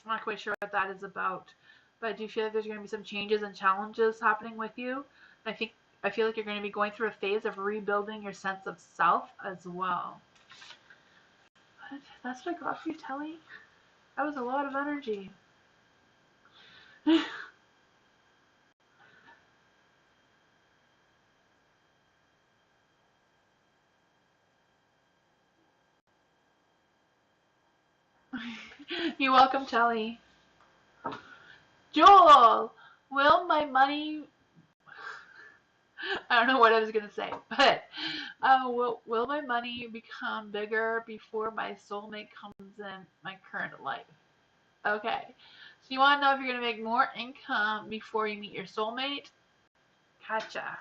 not quite sure what that is about, but I do feel like there's going to be some changes and challenges happening with you. I feel like you're going to be going through a phase of rebuilding your sense of self as well. But that's what I got for you, Telly. That was a lot of energy. You're welcome, Telly. Joel, will my money... I don't know what I was going to say, but will my money become bigger before my soulmate comes in my current life? Okay, so you want to know if you're going to make more income before you meet your soulmate? Gotcha.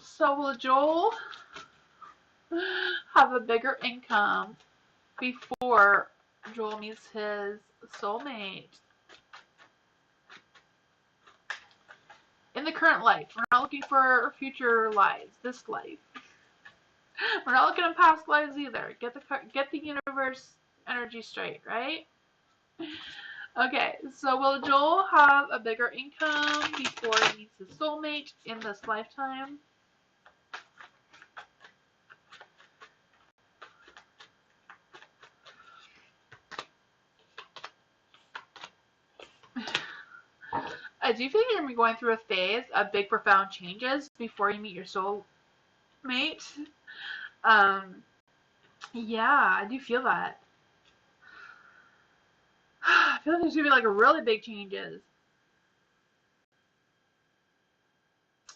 So will Joel have a bigger income before Joel meets his soulmate? In the current life. We're not looking for future lives. This life. We're not looking at past lives either. Get the universe energy straight, right? Okay, so will Joel have a bigger income before he meets his soulmate in this lifetime? I do feel like you're going to be going through a phase of big, profound changes before you meet your soulmate. Yeah, I do feel that. I feel like there's going to be like a really big changes.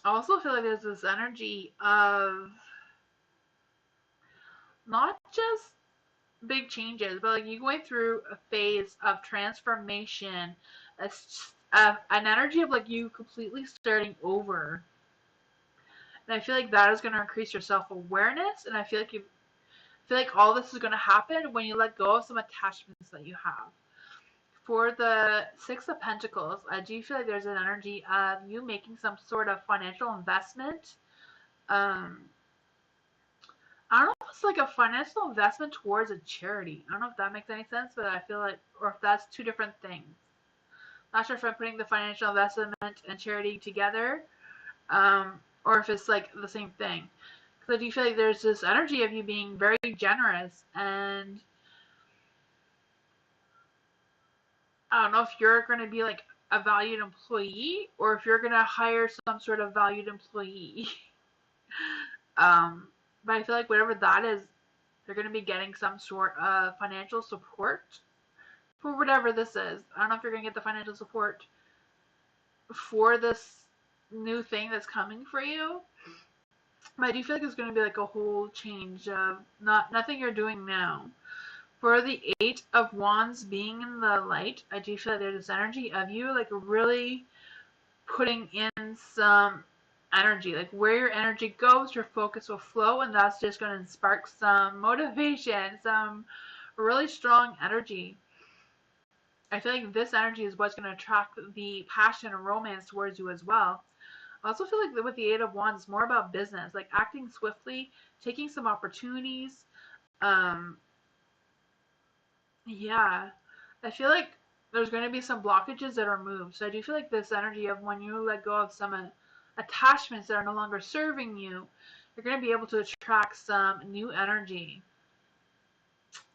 I also feel like there's this energy of not just big changes, but like you going through a phase of transformation, an energy of like you completely starting over. And I feel like that is going to increase your self-awareness, and I feel like all this is going to happen when you let go of some attachments that you have. For the Six of Pentacles, I do feel like there's an energy of you making some sort of financial investment. I don't know if it's like a financial investment towards a charity. I don't know if that makes any sense, but I feel like, or if that's two different things. Not sure if I'm putting the financial investment and charity together, or if it's like the same thing. Because I do feel like there's this energy of you being very generous, and I don't know if you're going to be like a valued employee or if you're going to hire some sort of valued employee. But I feel like whatever that is, they're going to be getting some sort of financial support for whatever this is. I don't know if you're going to get the financial support for this new thing that's coming for you. But I do feel like it's going to be like a whole change of nothing you're doing now. For the Eight of Wands being in the light, I do feel like there's this energy of you like really putting in some energy. Like where your energy goes, your focus will flow, and that's just going to spark some motivation, some really strong energy. I feel like this energy is what's going to attract the passion and romance towards you as well. I also feel like with the Eight of Wands, it's more about business, like acting swiftly, taking some opportunities. Yeah, I feel like there's going to be some blockages that are moved. So I do feel like this energy of when you let go of some attachments that are no longer serving you, you're going to be able to attract some new energy.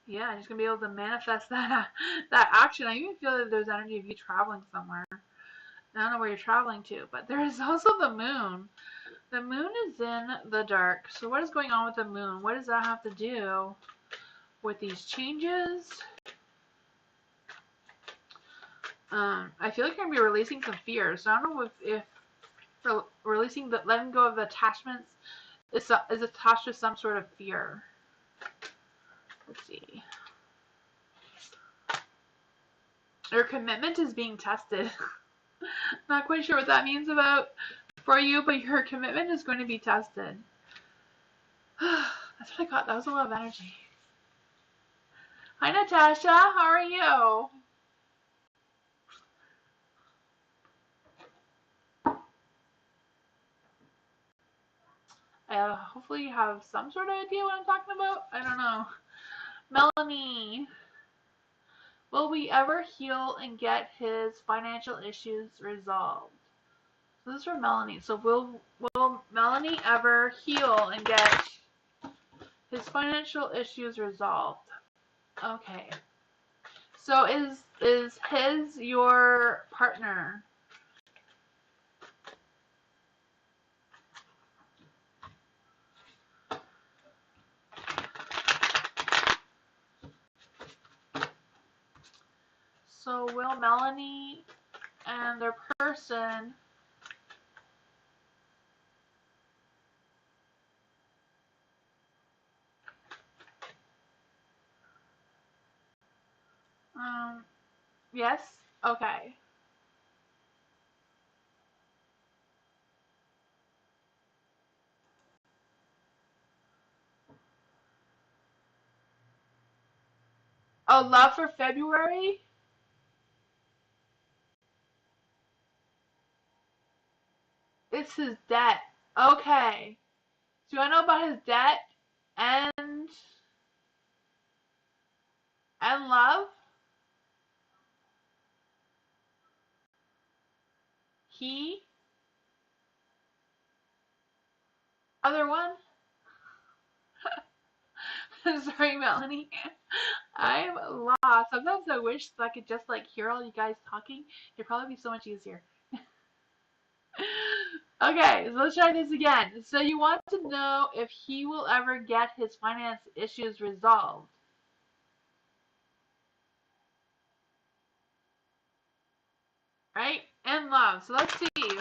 Yeah, I'm just going to be able to manifest that action. I even feel that there's energy of you traveling somewhere. I don't know where you're traveling to, but there is also the moon. The moon is in the dark. So what is going on with the moon? What does that have to do with these changes? I feel like you're going to be releasing some fears. So I don't know if releasing letting go of the attachments is attached to some sort of fear. Let's see. Your commitment is being tested. Not quite sure what that means for you, but your commitment is going to be tested. That's what I got. That was a lot of energy. Hi, Natasha. How are you? Hopefully you have some sort of idea what I'm talking about. I don't know. Melanie. Will we ever heal and get his financial issues resolved? So this is for Melanie. So will Melanie ever heal and get his financial issues resolved? Okay. So is his your partner? So will Melanie and their person yes? Okay. Oh, love for February? It's his debt. Okay. Do I know about his debt and love? He? Other one? Sorry, Melanie. I'm lost. Sometimes I wish I could just like hear all you guys talking. It'd probably be so much easier. Okay, so let's try this again. So you want to know if he will ever get his finance issues resolved. Right? And love. So let's see.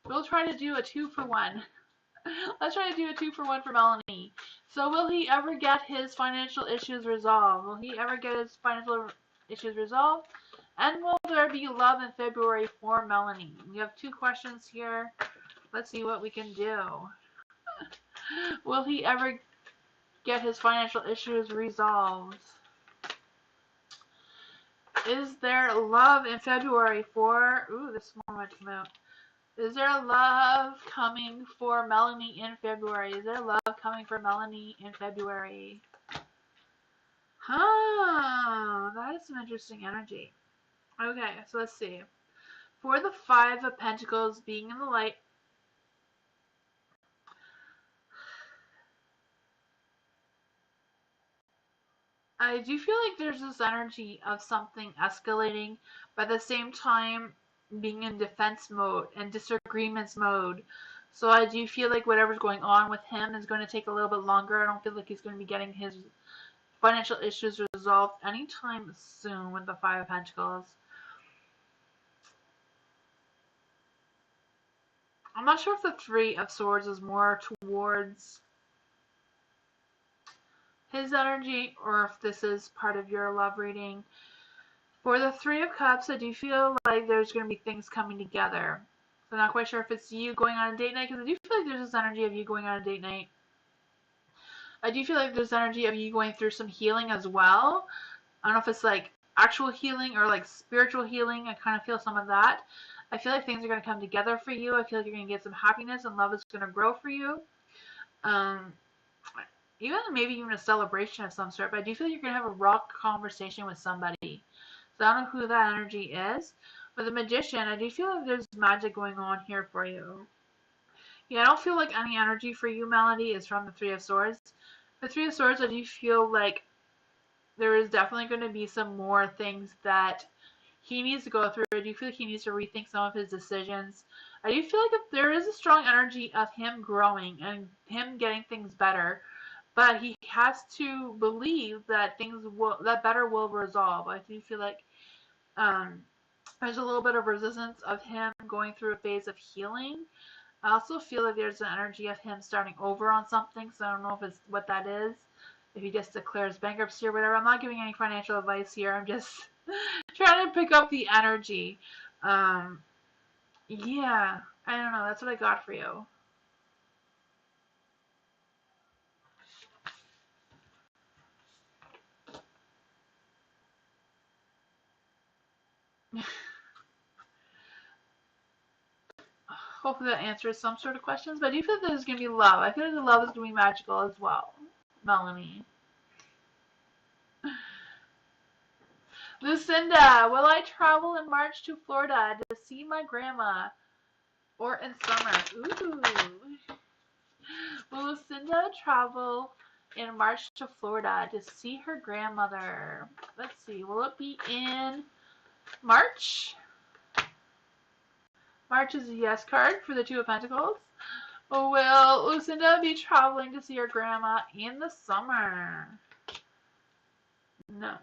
We'll try to do a 2-for-1. Let's try to do a 2-for-1 for Melanie. So will he ever get his financial issues resolved? Will he ever get his financial issues resolved? And will there be love in February for Melanie? We have 2 questions here. Let's see what we can do. Will he ever get his financial issues resolved? Is there love in February for... Ooh, this one might come out. Is there love coming for Melanie in February? Is there love coming for Melanie in February? Huh, that is some interesting energy. Okay, so let's see. For the 5 of Pentacles being in the light, I do feel like there's this energy of something escalating, but at the same time being in defense mode and disagreements mode. So I do feel like whatever's going on with him is going to take a little bit longer. I don't feel like he's going to be getting his financial issues resolved anytime soon with the 5 of Pentacles. I'm not sure if the 3 of Swords is more towards his energy or if this is part of your love reading. For the 3 of Cups, I do feel like there's going to be things coming together. So I'm not quite sure if it's you going on a date night, because I do feel like there's this energy of you going on a date night. I do feel like there's energy of you going through some healing as well. I don't know if it's like actual healing or like spiritual healing. I kind of feel some of that. I feel like things are going to come together for you. I feel like you're going to get some happiness and love is going to grow for you. Even maybe even a celebration of some sort. But I do feel like you're going to have a raw conversation with somebody. So I don't know who that energy is. But the Magician, I do feel like there's magic going on here for you. Yeah, I don't feel like any energy for you, Melody, is from the 3 of Swords. The 3 of Swords, I do feel like there is definitely going to be some more things that he needs to go through. I do feel like he needs to rethink some of his decisions. I do feel like if there is a strong energy of him growing and him getting things better, but he has to believe that that better will resolve. I do feel like um, there's a little bit of resistance of him going through a phase of healing. I also feel like there's an energy of him starting over on something, so I don't know if it's what that is. If he just declares bankruptcy or whatever. I'm not giving any financial advice here. I'm just trying to pick up the energy. Um, yeah, I don't know. That's what I got for you. Hopefully that answers some sort of questions, but I do feel that there's going to be love. I feel like the love is going to be magical as well, Melanie. Lucinda, will I travel in March to Florida to see my grandma? Or in summer? Ooh. Will Lucinda travel in March to Florida to see her grandmother? Let's see, will it be in March? March is a yes card for the Two of Pentacles. Will Lucinda be traveling to see her grandma in the summer? No.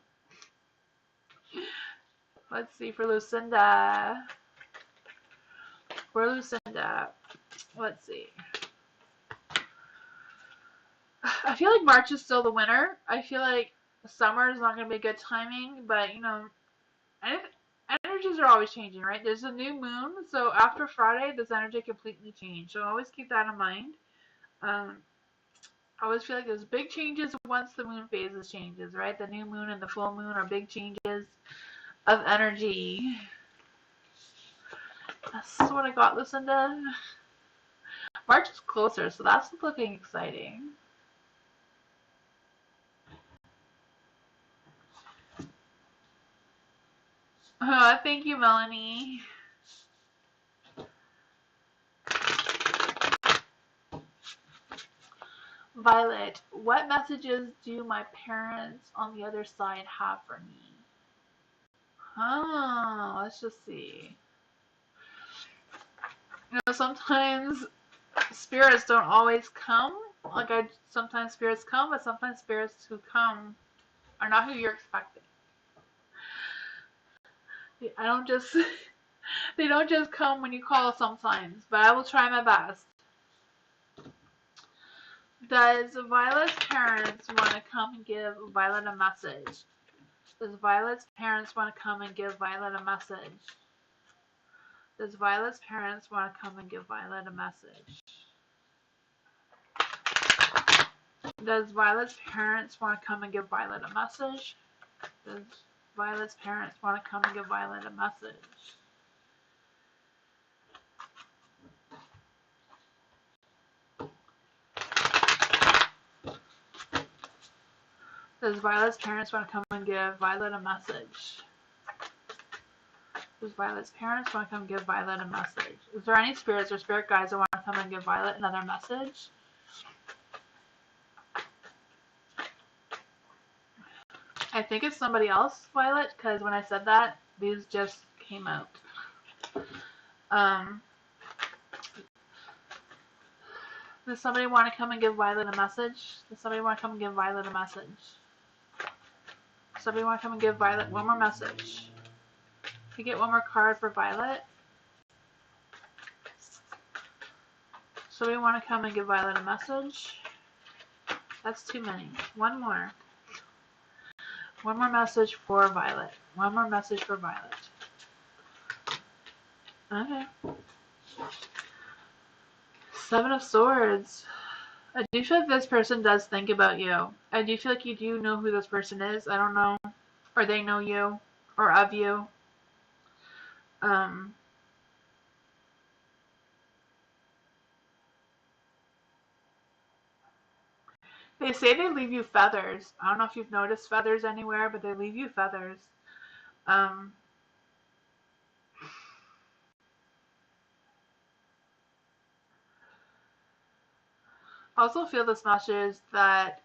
Let's see for Lucinda. For Lucinda. Let's see. I feel like March is still the winter. I feel like summer is not going to be good timing, but you know, energies are always changing, right? There's a new moon, so after Friday, this energy completely changed. So always keep that in mind. I always feel like there's big changes once the moon phases changes, right? The new moon and the full moon are big changes of energy. That's what I got, Lucinda. March is closer, so that's looking exciting. Thank you, Melanie. Violet, what messages do my parents on the other side have for me? Let's just see. You know, sometimes spirits don't always come. Sometimes spirits come, but sometimes spirits who come are not who you're expecting. I don't just, they don't just come when you call sometimes, but I will try my best. Does Violet's parents want to come and give Violet a message? Does Violet's parents want to come and give Violet a message? Does Violet's parents want to come and give Violet a message? Does Violet's parents want to come and give Violet a message? Does Violet's parents want to come and give Violet a message? Does Violet's parents want to come and give Violet a message? Does Violet's parents want to come and give Violet a message? Is there any spirits or spirit guides that want to come and give Violet another message? I think it's somebody else, Violet, because when I said that, these just came out. Does somebody want to come and give Violet a message? Does somebody want to come and give Violet a message? Somebody want to come and give Violet one more message? Can you get one more card for Violet? Somebody want to come and give Violet a message? That's too many. One more. One more message for Violet. One more message for Violet. Okay. Seven of Swords. I do feel like this person does think about you. I do feel like you do know who this person is. I don't know. Or they know you. Or of you. They say they leave you feathers. I don't know if you've noticed feathers anywhere, but they leave you feathers. Also feel this message that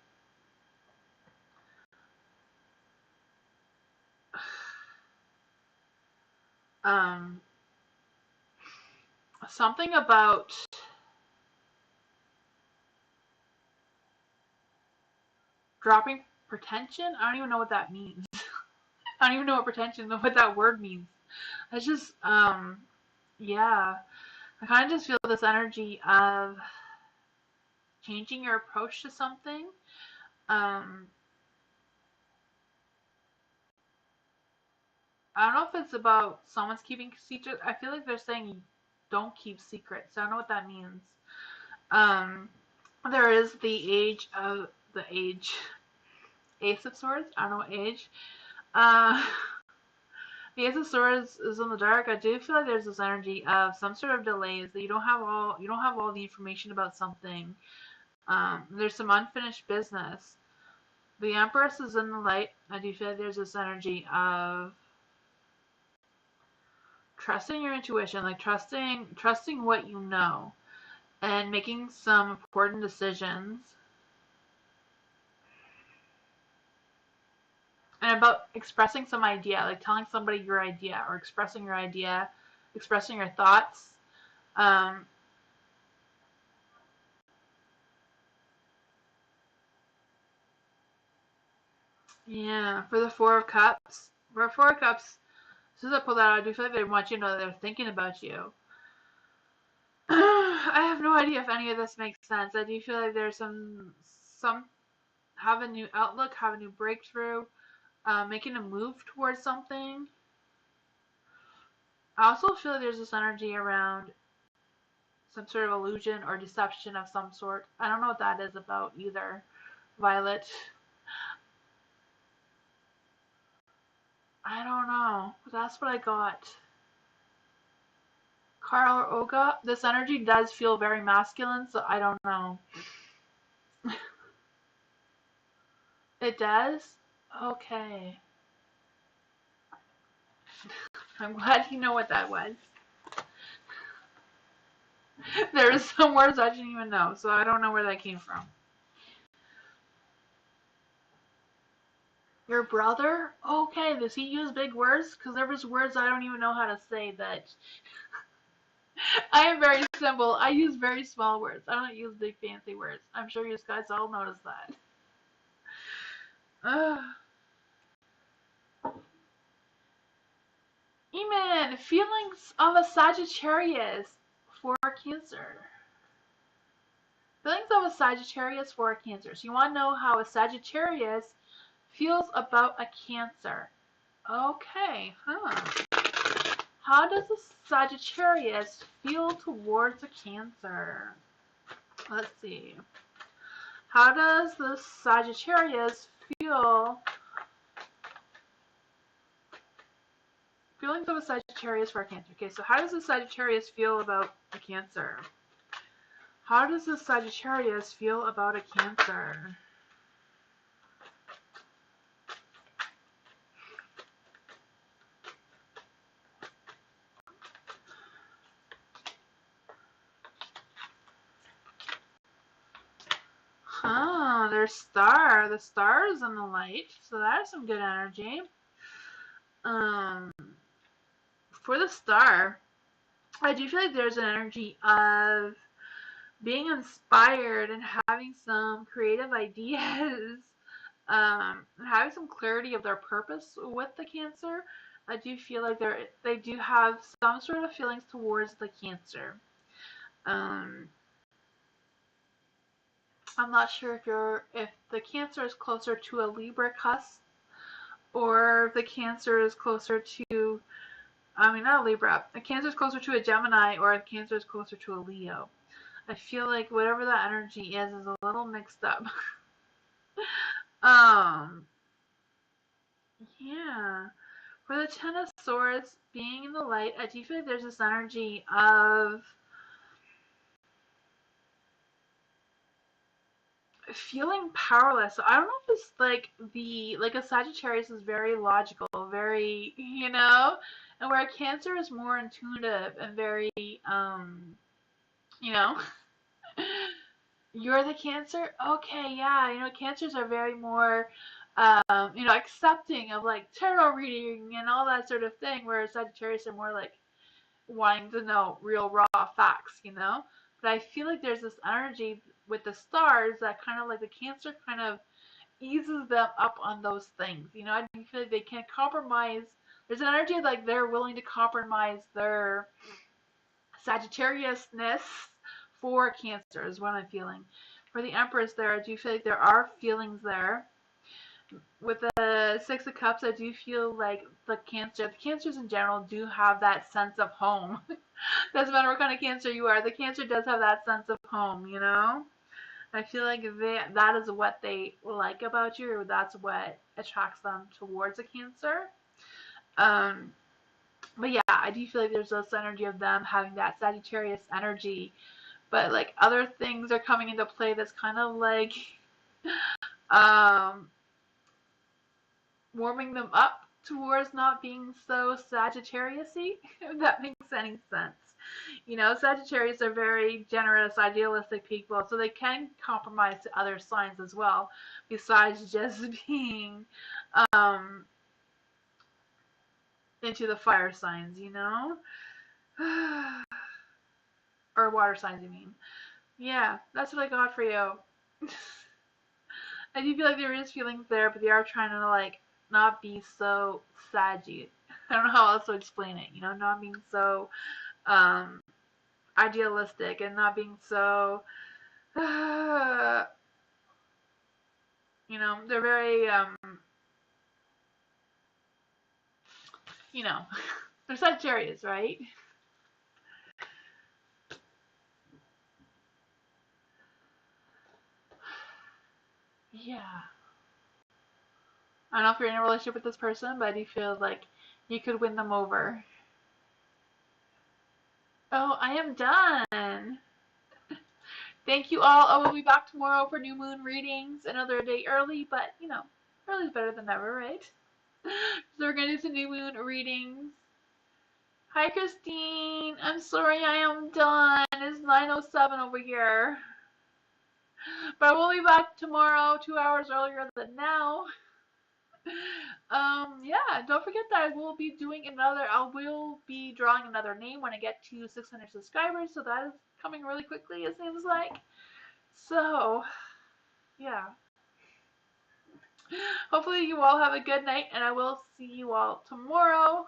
something about dropping pretension. I don't even know what that means. I don't even know what pretension, what that word means. It's just, yeah. I kind of just feel this energy of changing your approach to something. I don't know if it's about someone's keeping secrets. I feel like they're saying don't keep secrets. I don't know what that means. Um, there is the Ace of Swords. I don't know what age. Uh, the Ace of Swords is in the dark. I do feel like there's this energy of some sort of delays that you don't have all the information about something. There's some unfinished business. The Empress is in the light. I do feel like there's this energy of trusting your intuition, like trusting what you know, and making some important decisions. And about expressing some idea, like telling somebody your idea, or expressing your idea, expressing your thoughts. Um, yeah, for the Four of Cups. For Four of Cups, as soon as I pull that out, I do feel like they want you to know that they're thinking about you. I have no idea if any of this makes sense. I do feel like there's some have a new outlook, have a new breakthrough, making a move towards something. I also feel like there's this energy around some sort of illusion or deception of some sort. I don't know what that is about either, Violet. I don't know. But that's what I got. Carl or Olga, this energy does feel very masculine, so I don't know. It does? Okay. I'm glad you know what that was. There is some words I didn't even know, so I don't know where that came from. Your brother? Okay, does he use big words? Because there was words I don't even know how to say that. I am very simple. I use very small words. I don't use big fancy words. I'm sure you guys all notice that. Eamon, feelings of a Sagittarius for Cancer. Feelings of a Sagittarius for a Cancer. So you want to know how a Sagittarius feels about a Cancer. Okay, How does a Sagittarius feel towards a Cancer? Let's see. How does the Sagittarius feel? Feelings of a Sagittarius for a Cancer. Okay, so how does the Sagittarius feel about a Cancer? How does the Sagittarius feel about a Cancer? There's star. The star is in the light, so that's some good energy. For the star, I do feel like there's an energy of being inspired and having some creative ideas, having some clarity of their purpose with the Cancer. I do feel like they do have some sort of feelings towards the Cancer. I'm not sure if the Cancer is closer to a Libra cusp, or if the Cancer is closer to, I mean, not a Libra. The Cancer is closer to a Gemini, or the Cancer is closer to a Leo. I feel like whatever that energy is a little mixed up. um, yeah. For the Ten of Swords being in the light, I do feel like there's this energy of feeling powerless. So I don't know if it's like a Sagittarius is very logical, very, and where a Cancer is more intuitive and very you know, you're the Cancer? Okay, yeah, Cancers are very more accepting of like tarot reading and all that sort of thing, whereas Sagittarius are more like wanting to know real raw facts, you know? But I feel like there's this energy with the stars that kind of like the Cancer kind of eases them up on those things. You know, I feel like they can't compromise. There's an energy like they're willing to compromise their Sagittariusness for Cancer is what I'm feeling. For the Empress there, I do feel like there are feelings there. With the Six of Cups, I do feel like the Cancers in general do have that sense of home. Doesn't matter what kind of Cancer you are, the Cancer does have that sense of home, you know? I feel like that is what they like about you, or that's what attracts them towards a Cancer. But yeah, I do feel like there's this energy of them having that Sagittarius energy, but like other things are coming into play that's kind of like um, warming them up towards not being so Sagittarius-y, if that makes any sense. You know, Sagittarius are very generous, idealistic people, so they can compromise to other signs as well, besides just being into the fire signs, you know? Or water signs, you mean. Yeah, that's what I got for you. I do feel like there is feelings there, but they are trying to, like, not be so saggy. I don't know how else to explain it, you know? Not being so idealistic and not being so you know, they're very you know, they're Sagittarius, right? Yeah. I don't know if you're in a relationship with this person, but I do feel like you could win them over. Oh, I am done. Thank you all. I will be back tomorrow for new moon readings. Another day early, but you know, early is better than never, right? So we're gonna do some new moon readings. Hi, Christine. I'm sorry I am done. It's 9:07 over here. But we'll be back tomorrow, 2 hours earlier than now. Yeah, don't forget that I will be drawing another name when I get to 600 subscribers, so that is coming really quickly, it seems like. So, yeah. Hopefully you all have a good night, and I will see you all tomorrow.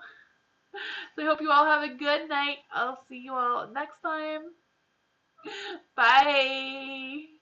So I hope you all have a good night. I'll see you all next time. Bye.